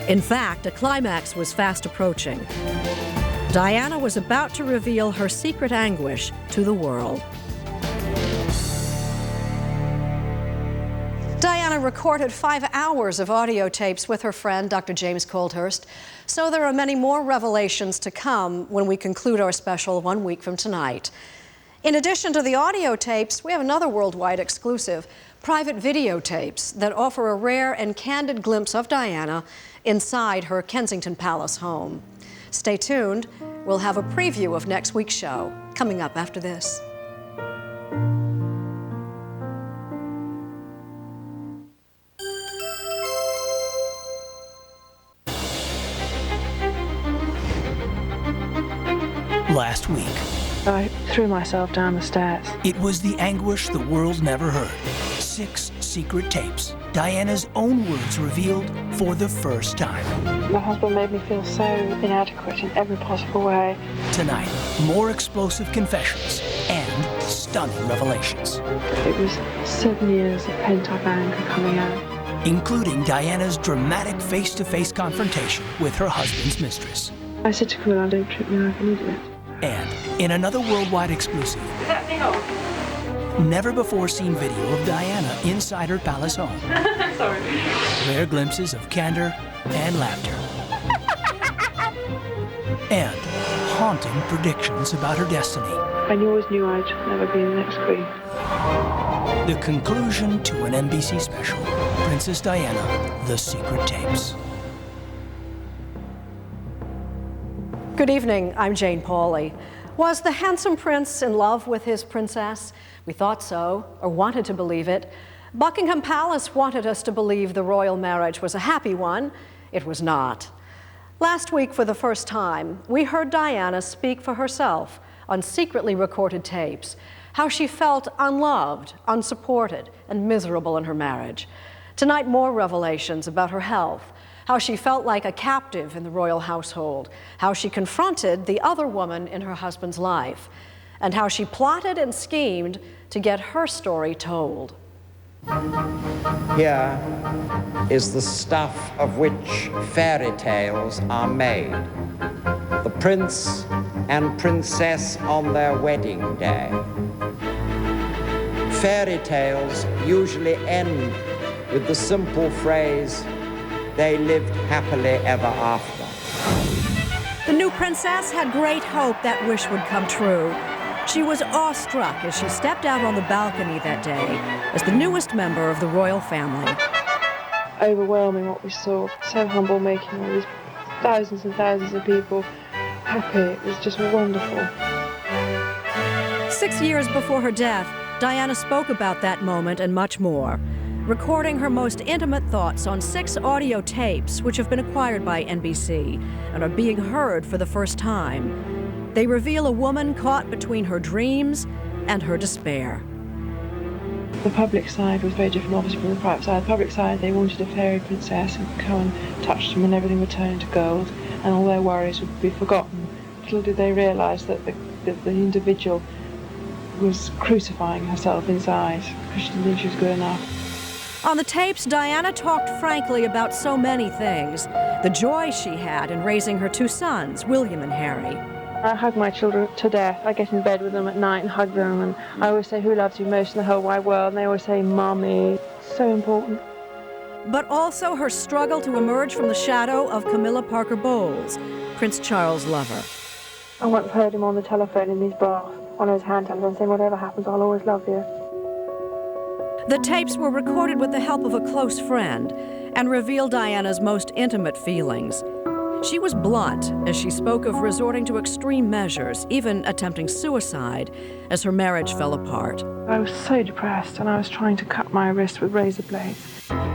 In fact, a climax was fast approaching. Diana was about to reveal her secret anguish to the world. Diana recorded 5 hours of audio tapes with her friend, Dr. James Coldhurst, so there are many more revelations to come when we conclude our special 1 week from tonight. In addition to the audio tapes, we have another worldwide exclusive, private videotapes that offer a rare and candid glimpse of Diana inside her Kensington Palace home. Stay tuned. We'll have a preview of next week's show coming up after this. Last week, I threw myself down the stairs. It was the anguish the world never heard. 6 secret tapes. Diana's own words revealed for the first time. My husband made me feel so inadequate in every possible way. Tonight, more explosive confessions and stunning revelations. It was 7 years of pent-up anger coming out. Including Diana's dramatic face-to-face confrontation with her husband's mistress. I said to Camilla, don't treat me like an idiot. And in another worldwide exclusive, never before seen video of Diana inside her palace home. Sorry. Rare glimpses of candor and laughter. And haunting predictions about her destiny. And you always knew I'd never be the next queen. The conclusion to an NBC special, Princess Diana, The Secret Tapes. Good evening, I'm Jane Pauley. Was the handsome prince in love with his princess? We thought so, or wanted to believe it. Buckingham Palace wanted us to believe the royal marriage was a happy one. It was not. Last week, for the first time, we heard Diana speak for herself on secretly recorded tapes, how she felt unloved, unsupported, and miserable in her marriage. Tonight, more revelations about her health, how she felt like a captive in the royal household, how she confronted the other woman in her husband's life, and how she plotted and schemed to get her story told. Here is the stuff of which fairy tales are made. The prince and princess on their wedding day. Fairy tales usually end with the simple phrase, "They lived happily ever after." The new princess had great hope that wish would come true. She was awestruck as she stepped out on the balcony that day as the newest member of the royal family. Overwhelming what we saw. So humble, making all these thousands and thousands of people happy. It was just wonderful. 6 years before her death, Diana spoke about that moment and much more, recording her most intimate thoughts on 6 audio tapes which have been acquired by NBC and are being heard for the first time. They reveal a woman caught between her dreams and her despair. The public side was very different, obviously, from the private side. The public side, they wanted a fairy princess who could come and touch them and everything would turn into gold and all their worries would be forgotten. Little did they realise that the individual was crucifying herself inside because she didn't think she was good enough. On the tapes, Diana talked frankly about so many things. The joy she had in raising her 2 sons, William and Harry. I hug my children to death. I get in bed with them at night and hug them, and I always say, who loves you most in the whole wide world? And they always say, Mommy. It's so important. But also her struggle to emerge from the shadow of Camilla Parker Bowles, Prince Charles' lover. I once heard him on the telephone in his bath, on his hand telephone, saying, whatever happens, I'll always love you. The tapes were recorded with the help of a close friend and reveal Diana's most intimate feelings. She was blunt as she spoke of resorting to extreme measures, even attempting suicide, as her marriage fell apart. I was so depressed, and I was trying to cut my wrist with razor blades.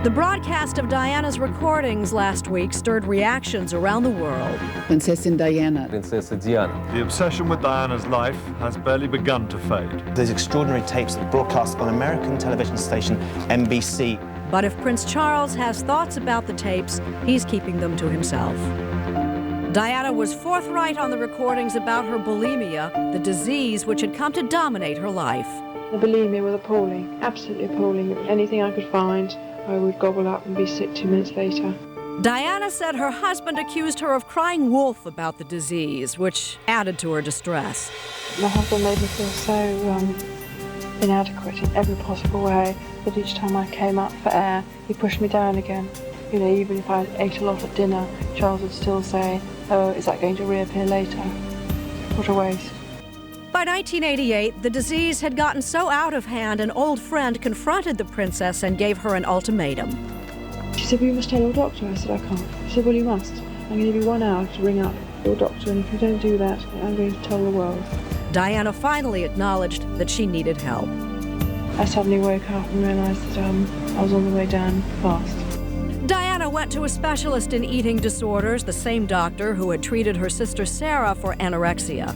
The broadcast of Diana's recordings last week stirred reactions around the world. Princessin Diana. Princesa Diana. The obsession with Diana's life has barely begun to fade. Those extraordinary tapes that broadcast on American television station NBC. But if Prince Charles has thoughts about the tapes, he's keeping them to himself. Diana was forthright on the recordings about her bulimia, the disease which had come to dominate her life. The bulimia was appalling, absolutely appalling. Anything I could find, I would gobble up and be sick 2 minutes later. Diana said her husband accused her of crying wolf about the disease, which added to her distress. My husband made me feel so inadequate in every possible way that each time I came up for air, he pushed me down again. You know, even if I ate a lot at dinner, Charles would still say, oh, is that going to reappear later? What a waste. By 1988, the disease had gotten so out of hand, an old friend confronted the princess and gave her an ultimatum. She said, well, you must tell your doctor. I said, I can't. She said, well, you must. I'm going to give you 1 hour to ring up your doctor, and if you don't do that, I'm going to tell the world. Diana finally acknowledged that she needed help. I suddenly woke up and realised that I was on the way down fast. Diana went to a specialist in eating disorders, the same doctor who had treated her sister Sarah for anorexia.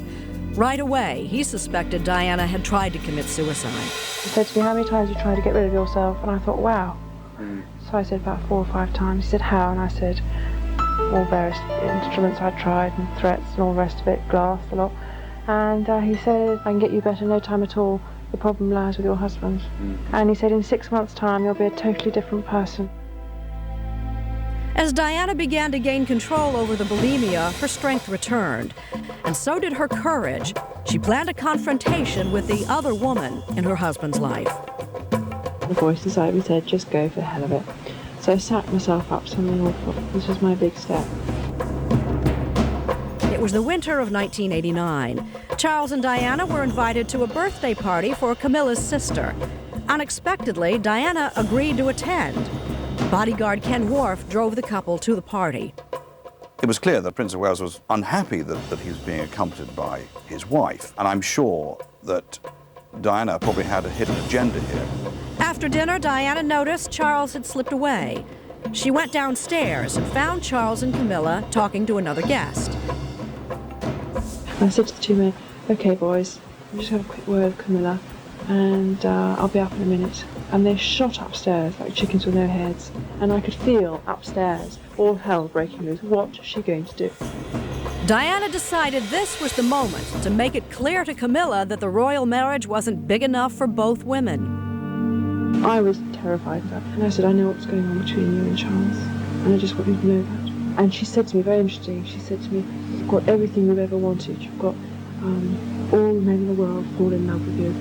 Right away, he suspected Diana had tried to commit suicide. He said to me, how many times have you tried to get rid of yourself? And I thought, wow. So I said about 4 or 5 times. He said, how? And I said, all various instruments I'd tried and threats and all the rest of it, glass, a lot. And he said, I can get you better, no time at all. The problem lies with your husband. And he said, in 6 months' time, you'll be a totally different person. As Diana began to gain control over the bulimia, her strength returned, and so did her courage. She planned a confrontation with the other woman in her husband's life. The voice inside me said, just go for the hell of it. So I sat myself up something awful. This was my big step. It was the winter of 1989. Charles and Diana were invited to a birthday party for Camilla's sister. Unexpectedly, Diana agreed to attend. Bodyguard Ken Worf drove the couple to the party. It was clear that Prince of Wales was unhappy that he was being accompanied by his wife, and I'm sure that Diana probably had a hidden agenda here. After dinner, Diana noticed Charles had slipped away. She went downstairs and found Charles and Camilla talking to another guest. I said to the 2 men, okay boys, I'm just going to have a quick word with Camilla, and I'll be up in a minute. And they shot upstairs like chickens with no heads, and I could feel upstairs all hell breaking loose. What is she going to do? Diana decided this was the moment to make it clear to Camilla that the royal marriage wasn't big enough for both women. I was terrified of that, and I said, I know what's going on between you and Charles, and I just want you to know that. And she said to me, very interesting, she said to me, you've got everything you've ever wanted. You've got all the men in the world fall in love with you.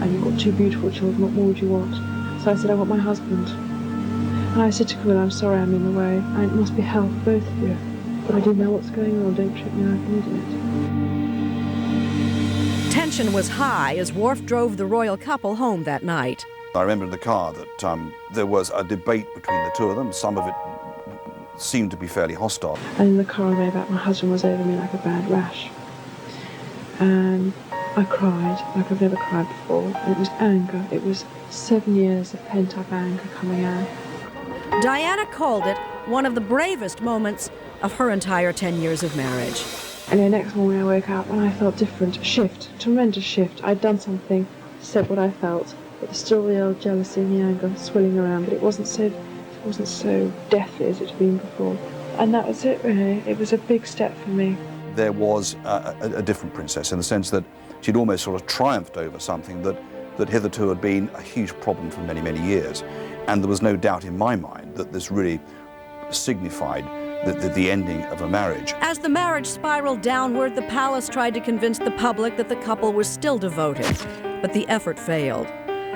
And you've got 2 beautiful children, what more would you want? So I said, I want my husband. And I said to Camilla, I'm sorry I'm in the way, and it must be hell for both of you. But I didn't know what's going on, don't trip me, I'm an idiot. Tension was high as Worf drove the royal couple home that night. I remember in the car that there was a debate between the 2 of them. Some of it seemed to be fairly hostile. And in the car on the way back, my husband was over me like a bad rash. And I cried like I've never cried before. And it was anger. It was 7 years of pent-up anger coming out. Diana called it one of the bravest moments of her entire 10 years of marriage. And the next morning I woke up and I felt different. Shift, tremendous shift. I'd done something, said what I felt, but there's still the old jealousy and the anger swirling around, but it wasn't so deathly as it had been before. And that was it, really. It was a big step for me. There was a different princess in the sense that she'd almost sort of triumphed over something that hitherto had been a huge problem for many, many years. And there was no doubt in my mind that this really signified the ending of a marriage. As the marriage spiraled downward, the palace tried to convince the public that the couple was still devoted, but the effort failed.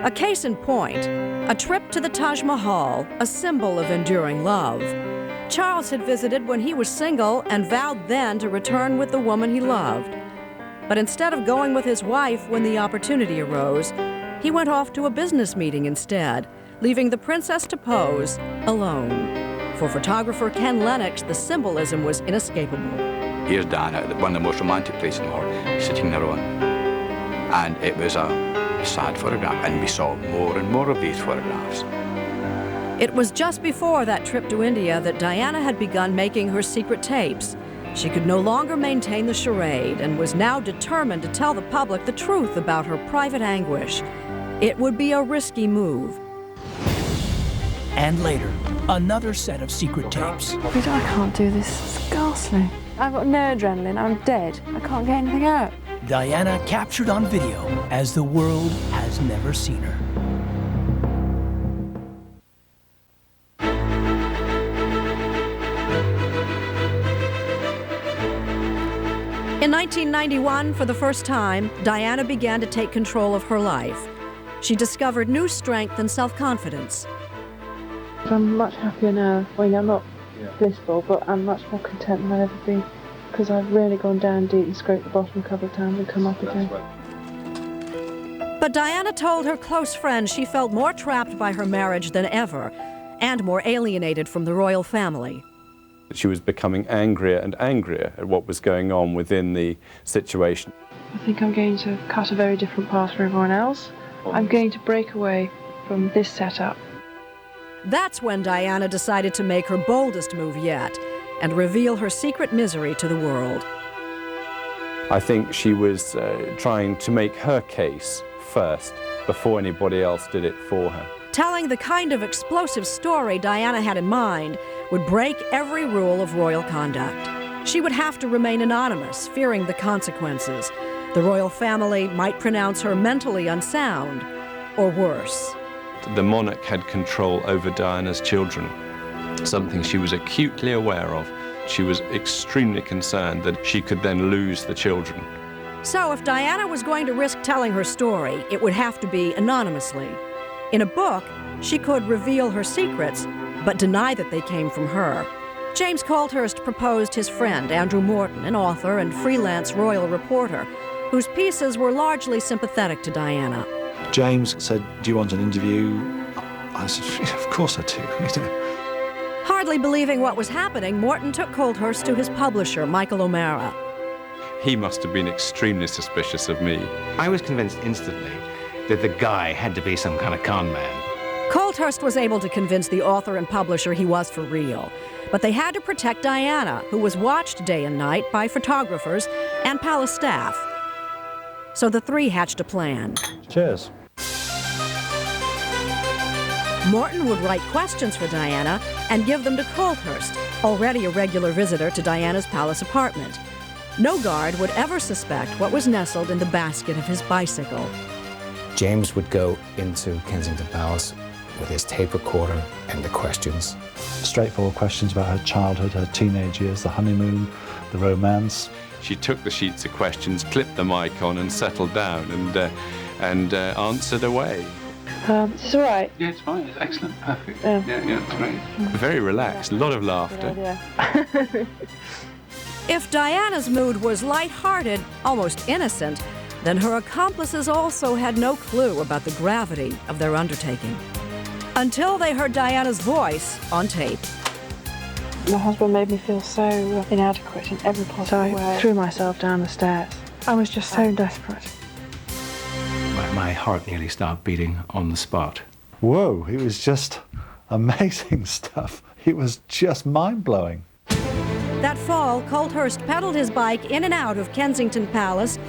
A case in point, a trip to the Taj Mahal, a symbol of enduring love. Charles had visited when he was single and vowed then to return with the woman he loved. But instead of going with his wife when the opportunity arose, he went off to a business meeting instead, leaving the princess to pose alone. For photographer Ken Lennox, the symbolism was inescapable. Here's Diana at one of the most romantic places in the world, sitting there alone. And it was a sad photograph, and we saw more and more of these photographs. It was just before that trip to India that Diana had begun making her secret tapes. She could no longer maintain the charade and was now determined to tell the public the truth about her private anguish. It would be a risky move. And later, another set of secret tapes. I can't do this. It's ghastly. I've got no adrenaline. I'm dead. I can't get anything out. Diana captured on video as the world has never seen her. In 1991, for the first time, Diana began to take control of her life. She discovered new strength and self-confidence. I'm much happier now. I mean, I'm not blissful, but I'm much more content than I've ever been, because I've really gone down deep and scraped the bottom a couple of times and come up again. But Diana told her close friends she felt more trapped by her marriage than ever, and more alienated from the royal family. She was becoming angrier and angrier at what was going on within the situation. I think I'm going to cut a very different path from everyone else. I'm going to break away from this setup. That's when Diana decided to make her boldest move yet and reveal her secret misery to the world. I think she was trying to make her case first before anybody else did it for her. Telling the kind of explosive story Diana had in mind would break every rule of royal conduct. She would have to remain anonymous, fearing the consequences. The royal family might pronounce her mentally unsound, or worse. The monarch had control over Diana's children, something she was acutely aware of. She was extremely concerned that she could then lose the children. So if Diana was going to risk telling her story, it would have to be anonymously. In a book, she could reveal her secrets, but deny that they came from her. James Colthurst proposed his friend, Andrew Morton, an author and freelance royal reporter, whose pieces were largely sympathetic to Diana. James said, "Do you want an interview?" I said, "Of course I do." Hardly believing what was happening, Morton took Colthurst to his publisher, Michael O'Mara. He must have been extremely suspicious of me. I was convinced instantly that the guy had to be some kind of con man. Colthurst was able to convince the author and publisher he was for real, but they had to protect Diana, who was watched day and night by photographers and palace staff. So the three hatched a plan. Cheers. Morton would write questions for Diana and give them to Colthurst, already a regular visitor to Diana's palace apartment. No guard would ever suspect what was nestled in the basket of his bicycle. James would go into Kensington Palace with his tape recorder and the questions. Straightforward questions about her childhood, her teenage years, the honeymoon, the romance. She took the sheets of questions, clipped the mic on and settled down and answered away. Is this all right? Yeah, it's fine. It's excellent. Perfect. Yeah, it's great. Very relaxed, a lot of laughter. If Diana's mood was light-hearted, almost innocent, then her accomplices also had no clue about the gravity of their undertaking. Until they heard Diana's voice on tape. My husband made me feel so inadequate in every possible way. I threw myself down the stairs. I was just so desperate. My heart nearly stopped beating on the spot. Whoa, it was just amazing stuff. It was just mind-blowing. That fall, Colthurst pedaled his bike in and out of Kensington Palace,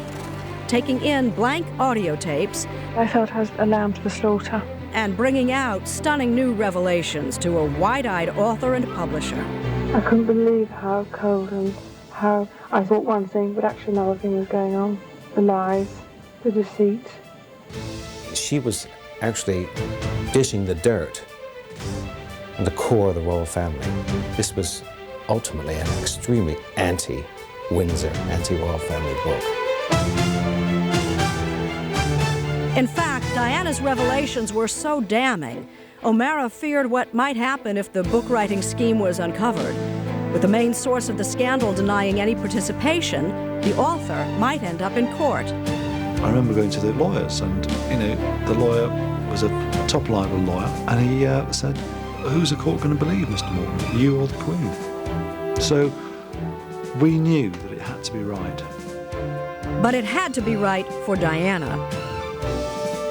taking in blank audio tapes. I felt I was a lamb to the slaughter. And bringing out stunning new revelations to a wide-eyed author and publisher. I couldn't believe how cold and how I thought one thing, but actually another thing was going on. The lies, the deceit. She was actually dishing the dirt on the core of the royal family. This was ultimately an extremely anti-Windsor, anti-royal family book. In fact, Diana's revelations were so damning, O'Mara feared what might happen if the book-writing scheme was uncovered. With the main source of the scandal denying any participation, the author might end up in court. I remember going to the lawyers, and, you know, the lawyer was a top-level lawyer, and he said, who's the court going to believe, Mr. Morton, you or the Queen? So we knew that it had to be right. But it had to be right for Diana.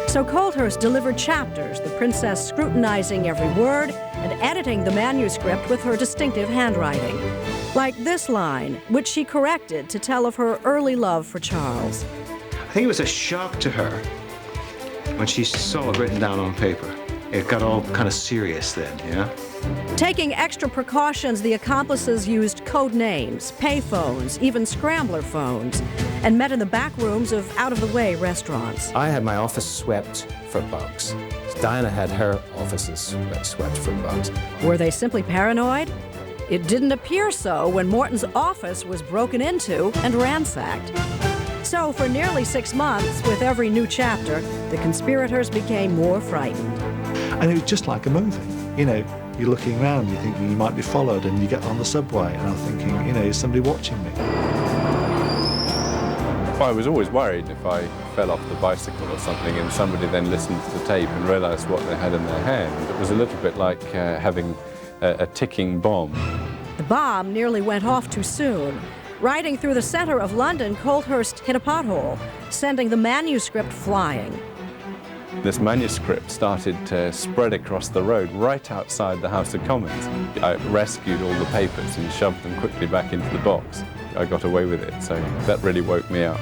So Colthurst delivered chapters, the princess scrutinizing every word and editing the manuscript with her distinctive handwriting. Like this line, which she corrected to tell of her early love for Charles. I think it was a shock to her when she saw it written down on paper. It got all kind of serious then, you know? Taking extra precautions, the accomplices used code names, payphones, even scrambler phones, and met in the back rooms of out-of-the-way restaurants. I had my office swept for bugs. Diana had her offices swept for bugs. Were they simply paranoid? It didn't appear so when Morton's office was broken into and ransacked. So for nearly 6 months, with every new chapter, the conspirators became more frightened. And it was just like a movie. You know, you're looking around, you're thinking you might be followed, and you get on the subway, and I'm thinking, you know, is somebody watching me? I was always worried if I fell off the bicycle or something and somebody then listened to the tape and realised what they had in their hand. It was a little bit like having a ticking bomb. The bomb nearly went off too soon. Riding through the centre of London, Colthurst hit a pothole, sending the manuscript flying. This manuscript started to spread across the road right outside the House of Commons. I rescued all the papers and shoved them quickly back into the box. I got away with it, so that really woke me up.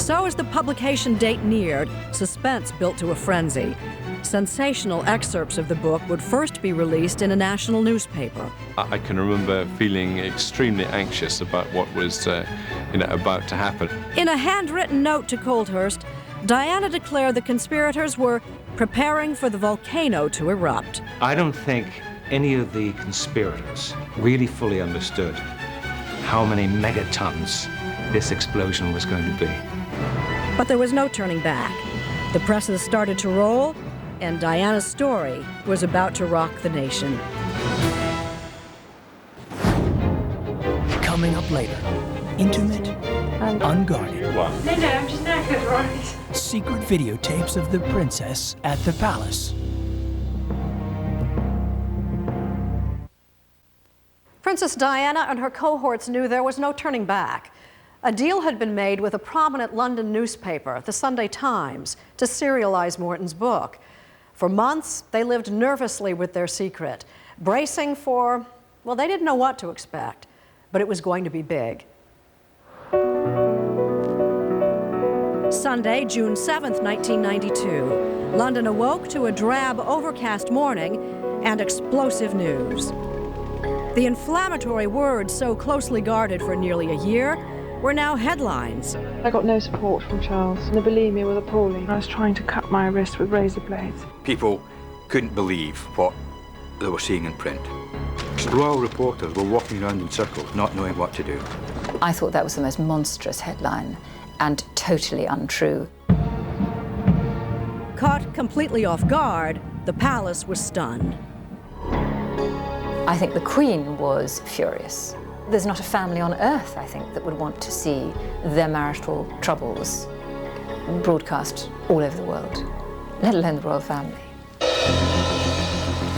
So as the publication date neared, suspense built to a frenzy. Sensational excerpts of the book would first be released in a national newspaper. I can remember feeling extremely anxious about what was about to happen. In a handwritten note to Colthurst, Diana declared the conspirators were preparing for the volcano to erupt. I don't think any of the conspirators really fully understood how many megatons this explosion was going to be. But there was no turning back. The presses started to roll, and Diana's story was about to rock the nation. Coming up later, intimate, unguarded. No, I'm just knackered, right? Secret videotapes of the princess at the palace. Princess Diana and her cohorts knew there was no turning back. A deal had been made with a prominent London newspaper, the Sunday Times, to serialize Morton's book. For months, they lived nervously with their secret, bracing for, well, they didn't know what to expect, but it was going to be big. Sunday, June 7th, 1992. London awoke to a drab, overcast morning and explosive news. The inflammatory words so closely guarded for nearly a year were now headlines. I got no support from Charles, and the bulimia was appalling. I was trying to cut my wrist with razor blades. People couldn't believe what they were seeing in print. Royal reporters were walking around in circles, not knowing what to do. I thought that was the most monstrous headline and totally untrue. Caught completely off guard, the palace was stunned. I think the Queen was furious. There's not a family on earth, I think, that would want to see their marital troubles broadcast all over the world, let alone the royal family.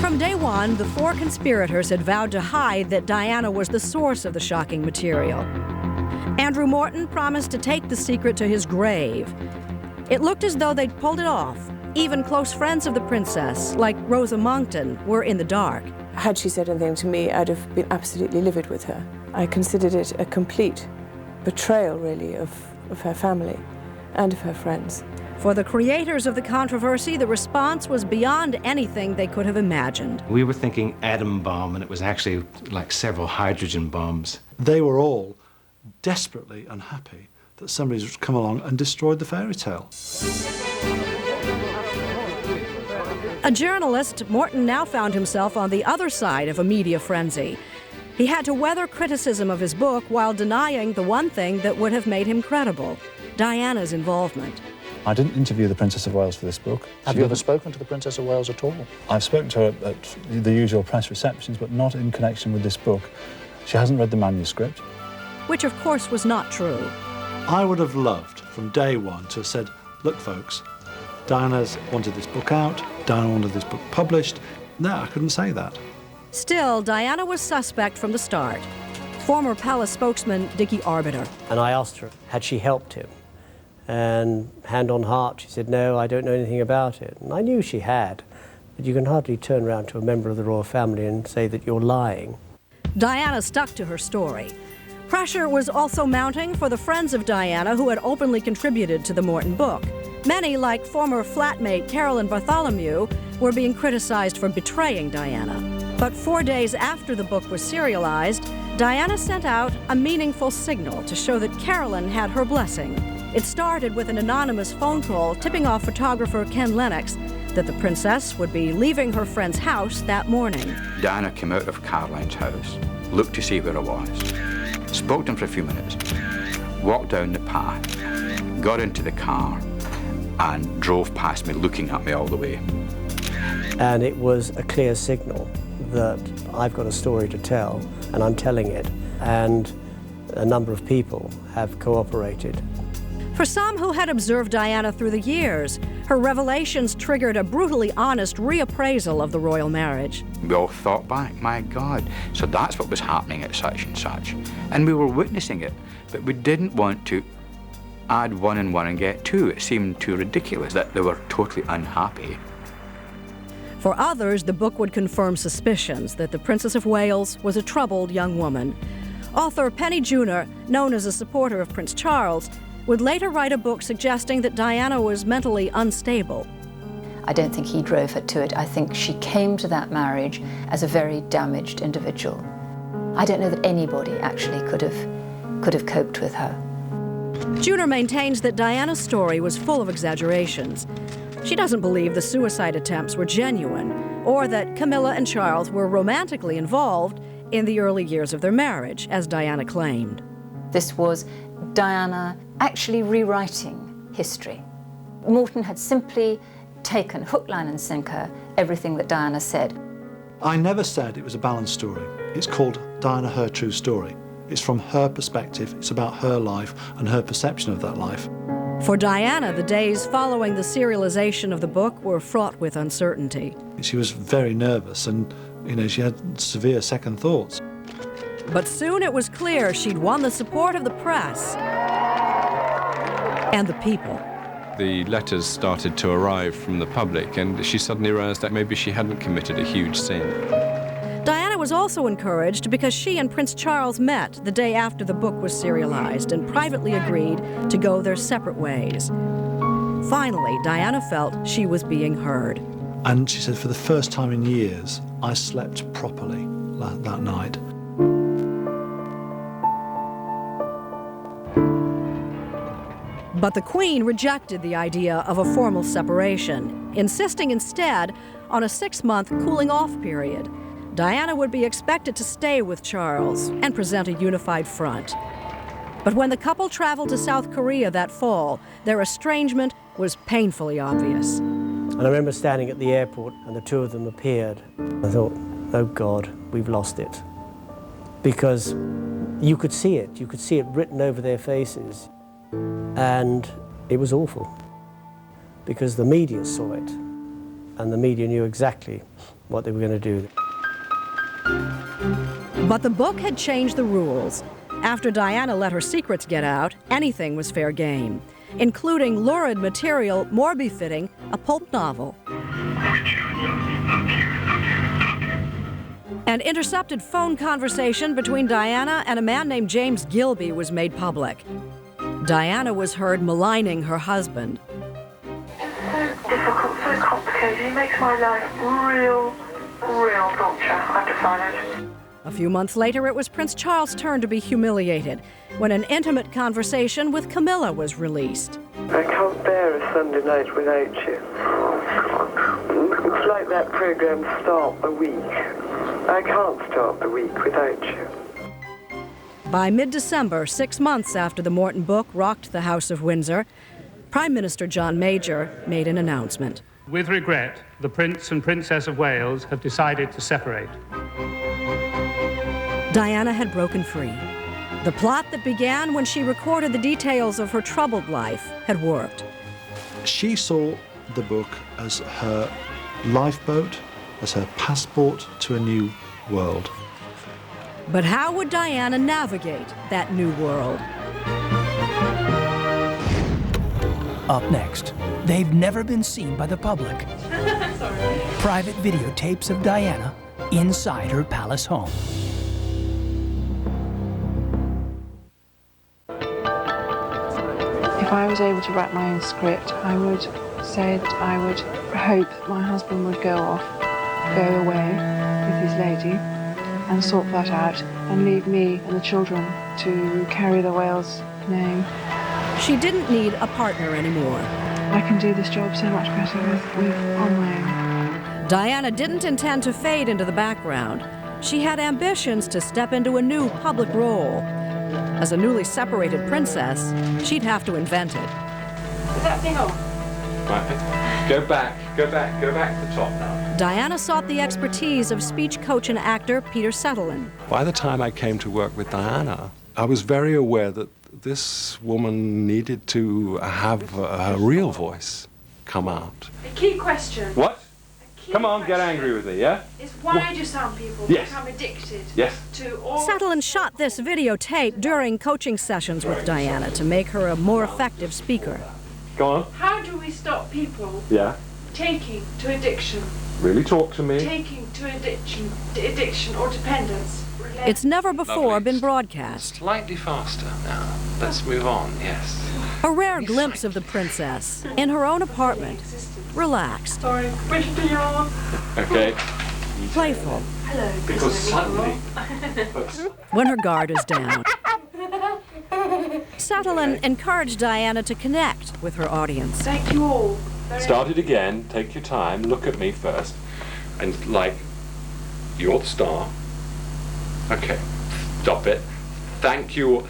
From day one, the four conspirators had vowed to hide that Diana was the source of the shocking material. Andrew Morton promised to take the secret to his grave. It looked as though they'd pulled it off. Even close friends of the princess, like Rosa Monckton, were in the dark. Had she said anything to me, I'd have been absolutely livid with her. I considered it a complete betrayal, really, of her family and of her friends. For the creators of the controversy, the response was beyond anything they could have imagined. We were thinking atom bomb, and it was actually like several hydrogen bombs. They were all desperately unhappy that somebody's come along and destroyed the fairy tale. A journalist, Morton now found himself on the other side of a media frenzy. He had to weather criticism of his book while denying the one thing that would have made him credible, Diana's involvement. I didn't interview the Princess of Wales for this book. Have you ever spoken to the Princess of Wales at all? I've spoken to her at the usual press receptions, but not in connection with this book. She hasn't read the manuscript. Which, of course, was not true. I would have loved, from day one, to have said, look, folks, Diana's wanted this book out, Diana wanted this book published. No, I couldn't say that. Still, Diana was suspect from the start. Former Palace spokesman Dickie Arbiter. And I asked her, had she helped him? And hand on heart, she said, no, I don't know anything about it. And I knew she had, but you can hardly turn around to a member of the royal family and say that you're lying. Diana stuck to her story. Pressure was also mounting for the friends of Diana who had openly contributed to the Morton book. Many, like former flatmate Carolyn Bartholomew, were being criticized for betraying Diana. But 4 days after the book was serialized, Diana sent out a meaningful signal to show that Carolyn had her blessing. It started with an anonymous phone call tipping off photographer Ken Lennox that the princess would be leaving her friend's house that morning. Diana came out of Caroline's house, looked to see where I was, spoke to him for a few minutes, walked down the path, got into the car, and drove past me, looking at me all the way. And it was a clear signal that I've got a story to tell, and I'm telling it, and a number of people have cooperated. For some who had observed Diana through the years, her revelations triggered a brutally honest reappraisal of the royal marriage. We all thought back, my God, so that's what was happening at such and such. And we were witnessing it, but we didn't want to add 1 and 1 and get 2. It seemed too ridiculous that they were totally unhappy. For others, the book would confirm suspicions that the Princess of Wales was a troubled young woman. Author Penny Junor, known as a supporter of Prince Charles, would later write a book suggesting that Diana was mentally unstable. I don't think he drove her to it. I think she came to that marriage as a very damaged individual. I don't know that anybody actually could have coped with her. Junor maintains that Diana's story was full of exaggerations. She doesn't believe the suicide attempts were genuine, or that Camilla and Charles were romantically involved in the early years of their marriage, as Diana claimed. This was Diana actually rewriting history. Morton had simply taken hook, line and sinker everything that Diana said. I never said it was a balanced story. It's called Diana, Her True Story. It's from her perspective, it's about her life and her perception of that life. For Diana, the days following the serialization of the book were fraught with uncertainty. She was very nervous and, she had severe second thoughts. But soon it was clear she'd won the support of the press and the people. The letters started to arrive from the public, and she suddenly realized that maybe she hadn't committed a huge sin. Diana was also encouraged because she and Prince Charles met the day after the book was serialized and privately agreed to go their separate ways. Finally, Diana felt she was being heard. And she said, for the first time in years, I slept properly that night. But the Queen rejected the idea of a formal separation, insisting instead on a 6-month cooling-off period. Diana would be expected to stay with Charles and present a unified front. But when the couple traveled to South Korea that fall, their estrangement was painfully obvious. And I remember standing at the airport and the two of them appeared. I thought, oh God, we've lost it. Because you could see it written over their faces. And it was awful, because the media saw it, and the media knew exactly what they were going to do. But the book had changed the rules. After Diana let her secrets get out, anything was fair game, including lurid material more befitting a pulp novel. An intercepted phone conversation between Diana and a man named James Gilby was made public. Diana was heard maligning her husband. It's so difficult, so complicated. He makes my life real torture, I've decided. A few months later, it was Prince Charles' turn to be humiliated when an intimate conversation with Camilla was released. I can't bear a Sunday night without you. It's like that program Stop a Week. I can't start the week without you. By mid-December, 6 months after the Morton book rocked the House of Windsor, Prime Minister John Major made an announcement. With regret, the Prince and Princess of Wales have decided to separate. Diana had broken free. The plot that began when she recorded the details of her troubled life had worked. She saw the book as her lifeboat, as her passport to a new world. But how would Diana navigate that new world? Up next, they've never been seen by the public. Private videotapes of Diana inside her palace home. If I was able to write my own script, I would say that I would hope my husband would go away with his lady and sort that out and leave me and the children to carry the Wales name. She didn't need a partner anymore. I can do this job so much better on my own. Diana didn't intend to fade into the background. She had ambitions to step into a new public role. As a newly separated princess, she'd have to invent it. Is that thing on? Right. Go back to the top now. Diana sought the expertise of speech coach and actor Peter Sutherland. By the time I came to work with Diana, I was very aware that this woman needed to have her real voice come out. A key question. What? Come on, get angry with me, yeah? Is why do some people become addicted to all... Sutherland shot this videotape during coaching sessions with Diana to make her a more effective speaker. Go on. How do we stop people taking to addiction? Really talk to me. Taking to addiction or dependence. It's never before been broadcast. Slightly faster now. Let's move on, yes. A rare glimpse of the princess in her own apartment, relaxed. Sorry, Okay. Playful. Hello. Because suddenly... When her guard is down. Sutherland encouraged Diana to connect with her audience. Thank you all. Start it again, take your time, look at me first. And you're the star. Okay, stop it. Thank you all.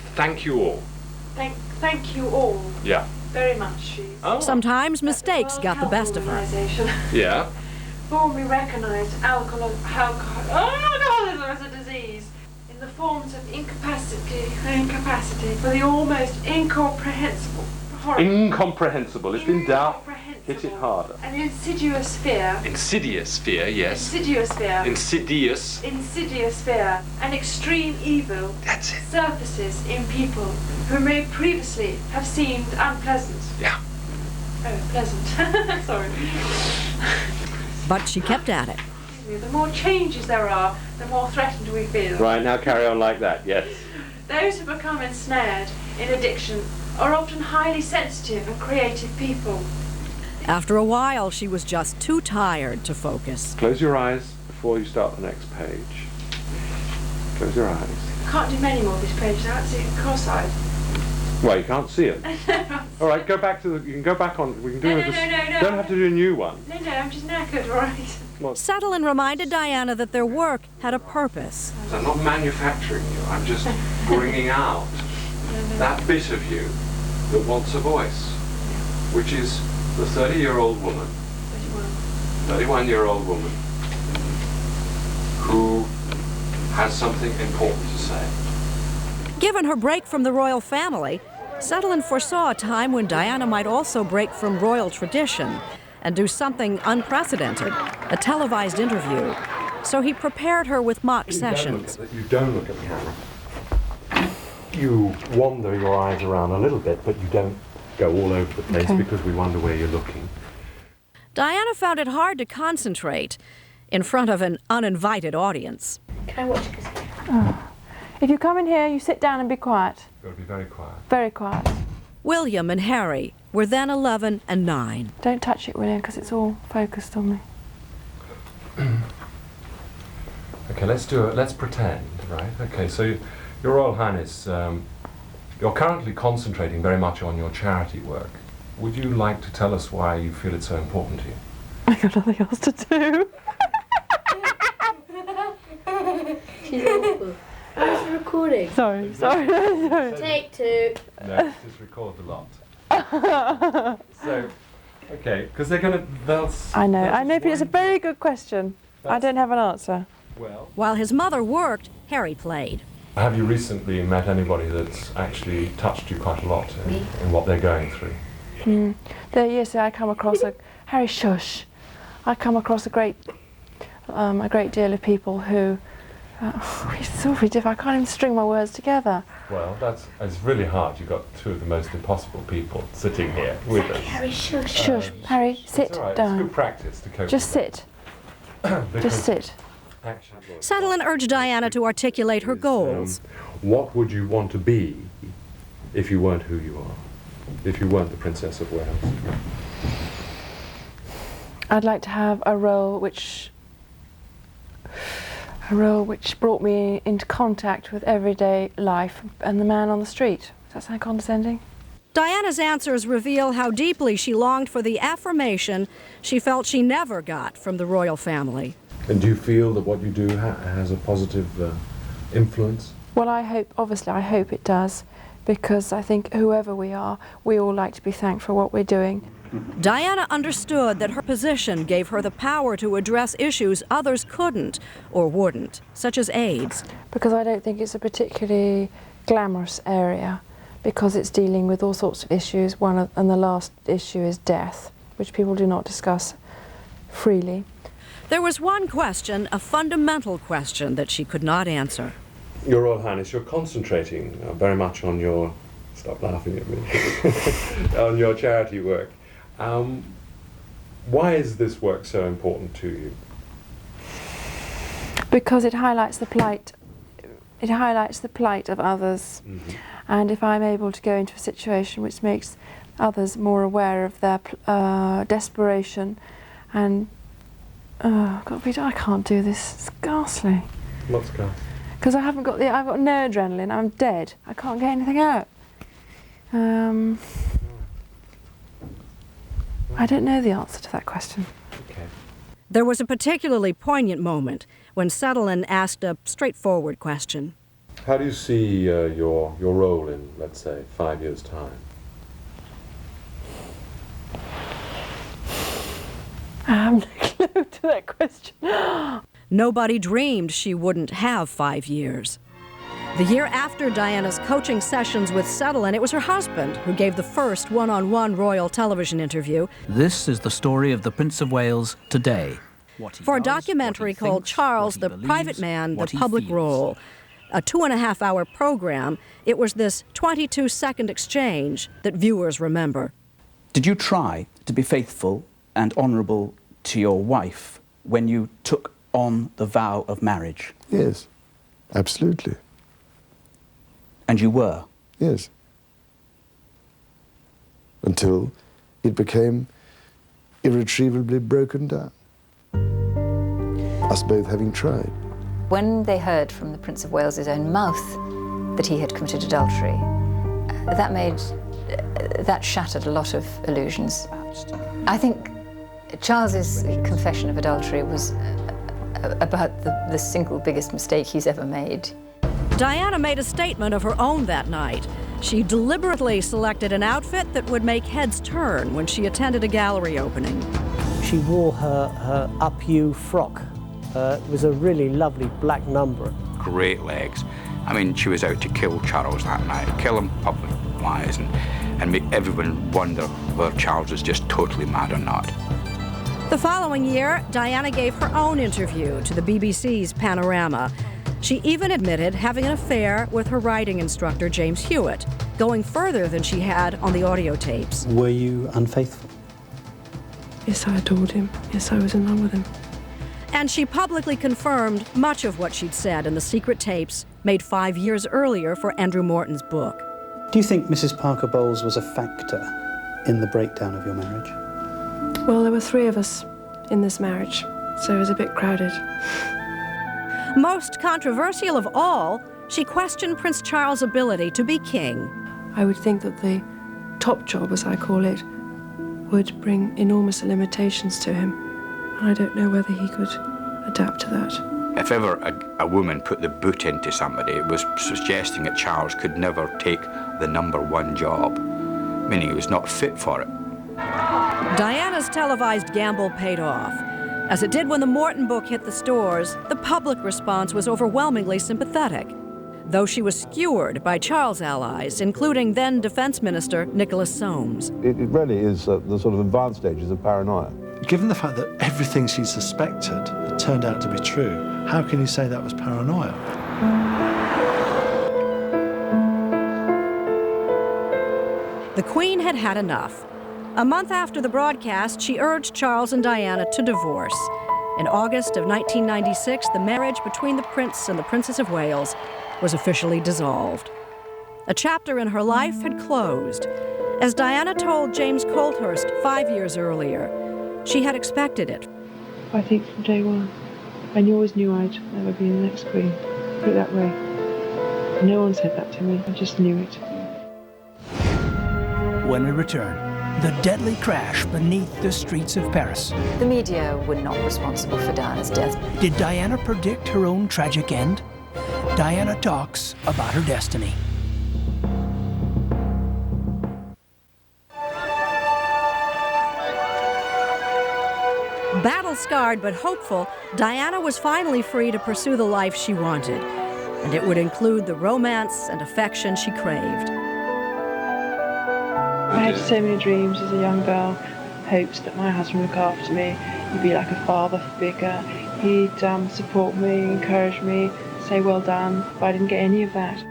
Thank you all. Yeah. Very much. Sometimes mistakes got the best of her. Yeah. Formally recognised alcoholism as a disease in the forms of incapacity for the almost incomprehensible. Incomprehensible. It's in doubt. Hit it harder. An insidious fear. Insidious fear, yes. Insidious fear. Insidious. Insidious fear. An extreme evil. That's it. Surfaces in people who may previously have seemed unpleasant. Yeah. Oh, pleasant. Sorry. But she kept at it. The more changes there are, the more threatened we feel. Right, now carry on like that, yes. Those who become ensnared in addiction are often highly sensitive and creative people. After a while, she was just too tired to focus. Close your eyes before you start the next page. Close your eyes. I can't do many more of these pages. I have to see it cross-eyed. Well, you can't see it. All right, go back to the... You can go back on... We can do No, this. no. Don't have to do a new one. No, I'm just knackered, all right? Sutherland reminded Diana that their work had a purpose. I'm not manufacturing you. I'm just bringing out that bit of you that wants a voice, which is the 30-year-old woman, 31-year-old woman, who has something important to say. Given her break from the royal family, Sutherland foresaw a time when Diana might also break from royal tradition and do something unprecedented, a televised interview. So he prepared her with mock sessions. You don't look at the camera. You wander your eyes around a little bit, but you don't go all over the place because we wonder where you're looking. Diana found it hard to concentrate in front of an uninvited audience. Can I watch this? Oh. If you come in here, you sit down and be quiet. You've got to be very quiet. Very quiet. William and Harry were then 11 and 9. Don't touch it, William, because it's all focused on me. Okay, let's do it. Let's pretend, right? Okay, so Your Royal Highness, you're currently concentrating very much on your charity work. Would you like to tell us why you feel it's so important to you? I've got nothing else to do. She's awful. It's recording. Sorry. Take 2. No, just record a lot. So, okay, because they'll... I know, but it's a very good question. I don't have an answer. Well... While his mother worked, Harry played. Have you recently met anybody that's actually touched you quite a lot in what they're going through? Yes, I come across Harry, shush. I come across a great deal of people who... it's awfully difficult. I can't even string my words together. Well, it's really hard. You've got two of the most impossible people sitting here with us. Harry, shush. Shush. Harry, sit it's all right. down. It's good practice to cope Just sit. Just sit. Sutherland urged Diana to articulate her goals. What would you want to be if you weren't who you are? If you weren't the Princess of Wales? I'd like to have a role which brought me into contact with everyday life and the man on the street. Does that sound condescending? Diana's answers reveal how deeply she longed for the affirmation she felt she never got from the royal family. And do you feel that what you do has a positive influence? Well, I hope it does, because I think whoever we are, we all like to be thanked for what we're doing. Diana understood that her position gave her the power to address issues others couldn't or wouldn't, such as AIDS. Because I don't think it's a particularly glamorous area, because it's dealing with all sorts of issues. And the last issue is death, which people do not discuss freely. There was one question, a fundamental question, that she could not answer. Your Royal Highness, you're concentrating very much on your... Stop laughing at me. On your charity work. Why is this work so important to you? Because it highlights the plight. It highlights the plight of others. And if I'm able to go into a situation which makes others more aware of their desperation and... I can't do this. It's ghastly. What's ghastly? Because I've got no adrenaline. I'm dead. I can't get anything out. I don't know the answer to that question. Okay. There was a particularly poignant moment when Sutherland asked a straightforward question. How do you see your role in, let's say, 5 years' time? I have no clue to that question. Nobody dreamed she wouldn't have 5 years. The year after Diana's coaching sessions with Sutherland, it was her husband who gave the first one-on-one royal television interview. This is the story of the Prince of Wales today. For a documentary called Charles, the Private Man, the Public Role. A 2.5-hour program, it was this 22-second exchange that viewers remember. Did you try to be faithful and honourable to your wife when you took on the vow of marriage? Yes, absolutely. And you were? Yes. Until it became irretrievably broken down. Us both having tried. When they heard from the Prince of Wales's own mouth that he had committed adultery, that shattered a lot of illusions. I think Charles's confession of adultery was about the single biggest mistake he's ever made. Diana made a statement of her own that night. She deliberately selected an outfit that would make heads turn when she attended a gallery opening. She wore her up-you frock. It was a really lovely black number. Great legs. I mean, she was out to kill Charles that night, kill him public-wise, and make everyone wonder whether Charles was just totally mad or not. The following year, Diana gave her own interview to the BBC's Panorama. She even admitted having an affair with her writing instructor, James Hewitt, going further than she had on the audio tapes. Were you unfaithful? Yes, I adored him. Yes, I was in love with him. And she publicly confirmed much of what she'd said in the secret tapes made 5 years earlier for Andrew Morton's book. Do you think Mrs. Parker Bowles was a factor in the breakdown of your marriage? Well, there were 3 of us in this marriage, so it was a bit crowded. Most controversial of all, she questioned Prince Charles' ability to be king. I would think that the top job, as I call it, would bring enormous limitations to him. And I don't know whether he could adapt to that. If ever a woman put the boot into somebody, it was suggesting that Charles could never take the #1 job, meaning he was not fit for it. Diana's televised gamble paid off. As it did when the Morton book hit the stores, the public response was overwhelmingly sympathetic, though she was skewered by Charles' allies, including then Defense Minister Nicholas Soames. It really is the sort of advanced stages of paranoia. Given the fact that everything she suspected had turned out to be true, how can you say that was paranoia? The Queen had had enough. A month after the broadcast, she urged Charles and Diana to divorce. In August of 1996, the marriage between the Prince and the Princess of Wales was officially dissolved. A chapter in her life had closed. As Diana told James Colthurst 5 years earlier, she had expected it. I think from day one, I always knew I'd never be the next Queen. Put it that way. No one said that to me, I just knew it. When we return, the deadly crash beneath the streets of Paris. The media were not responsible for Diana's death. Did Diana predict her own tragic end? Diana talks about her destiny. Battle-scarred but hopeful, Diana was finally free to pursue the life she wanted, and it would include the romance and affection she craved. I had so many dreams as a young girl, hopes that my husband would look after me, he'd be like a father figure, he'd support me, encourage me, say well done, but I didn't get any of that.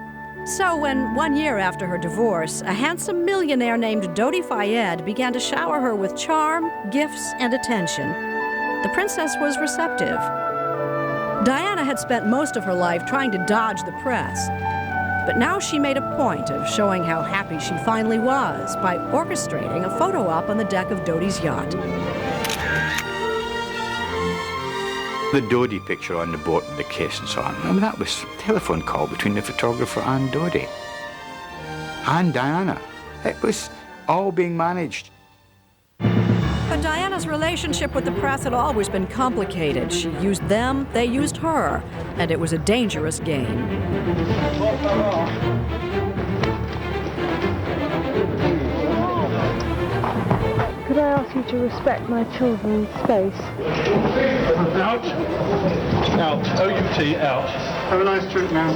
So when 1 year after her divorce, a handsome millionaire named Dodi Fayed began to shower her with charm, gifts, and attention, the princess was receptive. Diana had spent most of her life trying to dodge the press, but now she made a point of showing how happy she finally was by orchestrating a photo op on the deck of Dodi's yacht. The Dodi picture on the boat with the kiss and so on, I mean, that was a telephone call between the photographer and Dodi. And Diana. It was all being managed. But Diana's relationship with the press had always been complicated. She used them, they used her, and it was a dangerous game. Could I ask you to respect my children's space? Out. Out. O-U-T, out. Have a nice trip now.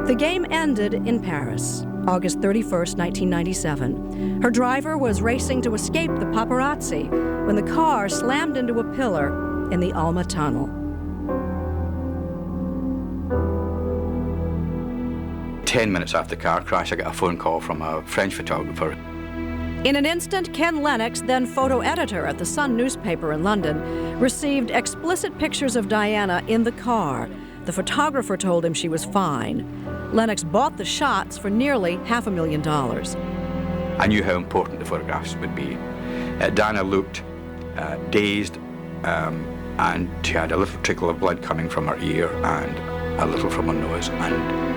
The game ended in Paris, August 31st, 1997. Her driver was racing to escape the paparazzi when the car slammed into a pillar in the Alma Tunnel. 10 minutes after the car crash, I got a phone call from a French photographer. In an instant, Ken Lennox, then photo editor at the Sun newspaper in London, received explicit pictures of Diana in the car. The photographer told him she was fine. Lennox bought the shots for nearly $500,000. I knew how important the photographs would be. Diana looked dazed, and she had a little trickle of blood coming from her ear and a little from her nose, and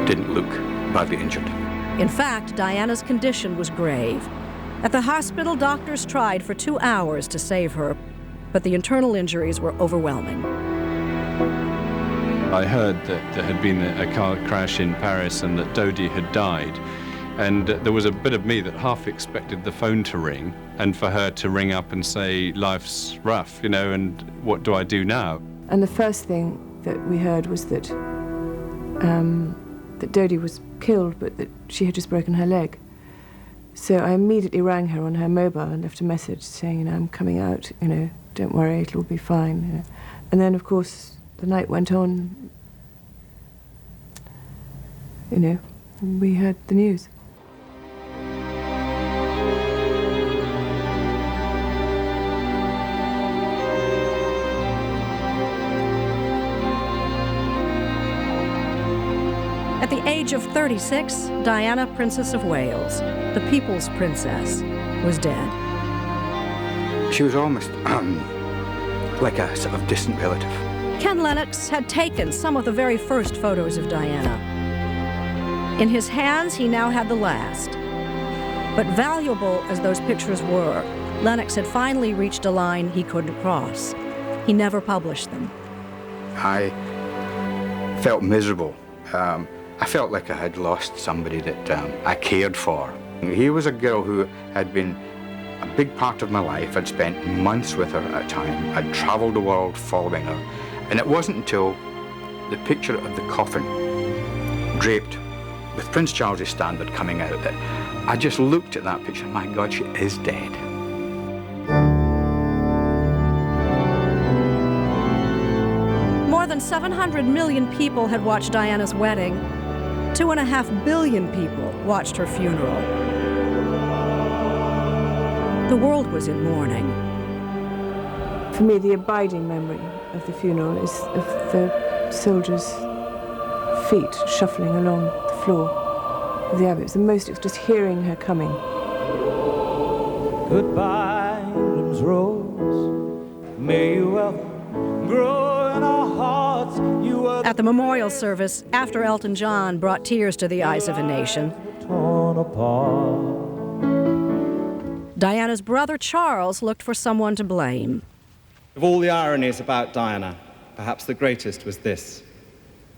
didn't look badly injured. In fact, Diana's condition was grave. At the hospital, doctors tried for 2 hours to save her, but the internal injuries were overwhelming. I heard that there had been a car crash in Paris and that Dodi had died. And there was a bit of me that half expected the phone to ring and for her to ring up and say, life's rough, you know, and what do I do now? And the first thing that we heard was that that Dodi was killed, but that she had just broken her leg. So I immediately rang her on her mobile and left a message saying, you know, I'm coming out, you know, don't worry, it'll be fine. You know. And then, of course, the night went on, you know, and we heard the news. At the age of 36, Diana, Princess of Wales, the people's princess, was dead. She was almost like a sort of distant relative. Ken Lennox had taken some of the very first photos of Diana. In his hands, he now had the last. But valuable as those pictures were, Lennox had finally reached a line he couldn't cross. He never published them. I felt miserable. I felt like I had lost somebody that I cared for. He was a girl who had been a big part of my life. I'd spent months with her at a time. I'd traveled the world following her. And it wasn't until the picture of the coffin, draped with Prince Charles's standard coming out, that I just looked at that picture, my God, she is dead. More than 700 million people had watched Diana's wedding. 2.5 billion people watched her funeral. The world was in mourning. For me, the abiding memory of the funeral is of the soldiers' feet shuffling along the floor of the abbey. It was the most, it was just hearing her coming. Goodbye, England's rose. May you ever grow in our hearts. You are At the memorial service, after Elton John brought tears to the eyes of a nation, torn apart. Diana's brother Charles looked for someone to blame. Of all the ironies about Diana, perhaps the greatest was this.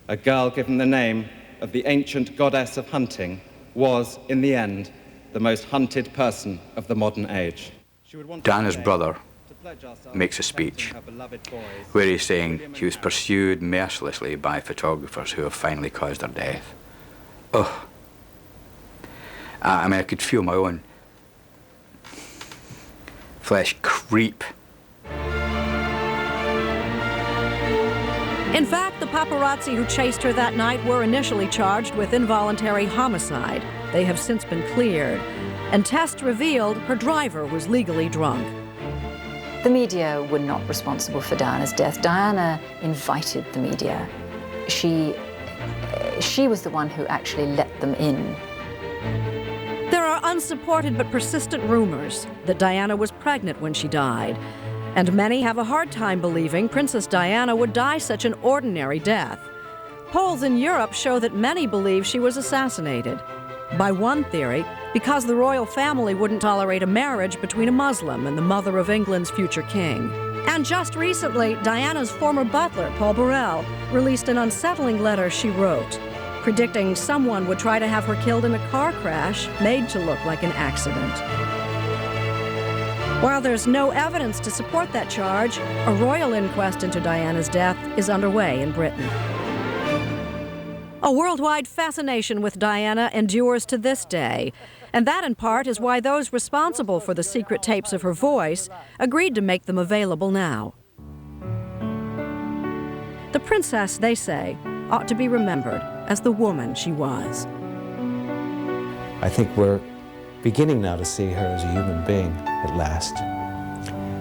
A girl given the name of the ancient goddess of hunting was, in the end, the most hunted person of the modern age. Diana's brother makes a speech where he's saying she was pursued mercilessly by photographers who have finally caused her death. Oh. I mean, I could feel my own flesh creep. In fact, the paparazzi who chased her that night were initially charged with involuntary homicide. They have since been cleared. And tests revealed her driver was legally drunk. The media were not responsible for Diana's death. Diana invited the media. She was the one who actually let them in. There are unsupported but persistent rumors that Diana was pregnant when she died. And many have a hard time believing Princess Diana would die such an ordinary death. Polls in Europe show that many believe she was assassinated. By one theory, because the royal family wouldn't tolerate a marriage between a Muslim and the mother of England's future king. And just recently, Diana's former butler, Paul Burrell, released an unsettling letter she wrote, predicting someone would try to have her killed in a car crash made to look like an accident. While there's no evidence to support that charge, a royal inquest into Diana's death is underway in Britain. A worldwide fascination with Diana endures to this day, and that in part is why those responsible for the secret tapes of her voice agreed to make them available now. The princess, they say, ought to be remembered as the woman she was. I think we're beginning now to see her as a human being at last.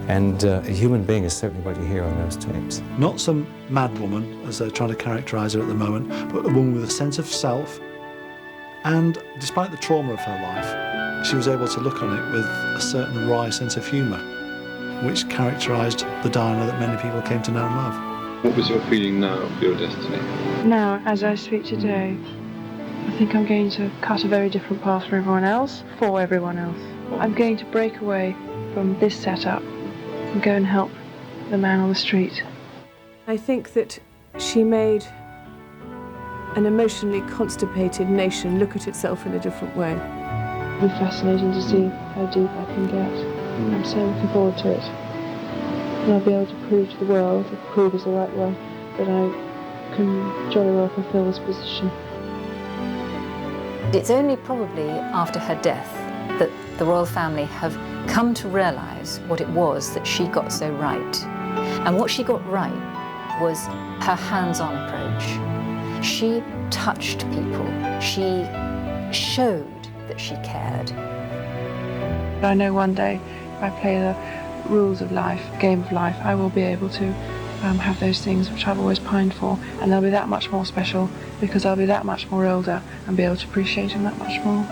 And a human being is certainly what you hear on those tapes. Not some mad woman, as they're trying to characterise her at the moment, but a woman with a sense of self. And despite the trauma of her life, she was able to look on it with a certain wry sense of humour, which characterised the Diana that many people came to know and love. What was your feeling now of your destiny? Now, as I speak today, I think I'm going to cut a very different path from everyone else, for everyone else. I'm going to break away from this setup and go and help the man on the street. I think that she made an emotionally constipated nation look at itself in a different way. It'll be fascinating to see how deep I can get. I'm so looking forward to it. And I'll be able to prove to the world, if prove is the right word, that I can jolly well fulfill this position. It's only probably after her death that the royal family have come to realize what it was that she got so right. And what she got right was her hands-on approach. She touched people. She showed that she cared. I know one day, if I play the rules of life, game of life, I will be able to have those things which I've always pined for, and they'll be that much more special because I'll be that much more older and be able to appreciate them that much more.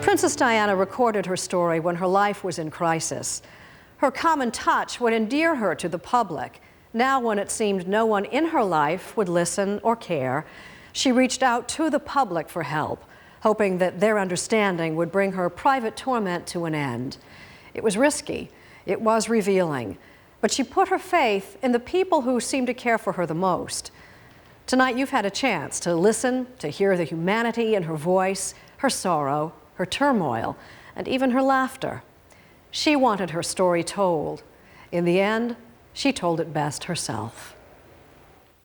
Princess Diana recorded her story when her life was in crisis. Her common touch would endear her to the public. Now, when it seemed no one in her life would listen or care, she reached out to the public for help, hoping that their understanding would bring her private torment to an end. It was risky, it was revealing, but she put her faith in the people who seemed to care for her the most. Tonight, you've had a chance to listen, to hear the humanity in her voice, her sorrow, her turmoil, and even her laughter. She wanted her story told. In the end, she told it best herself.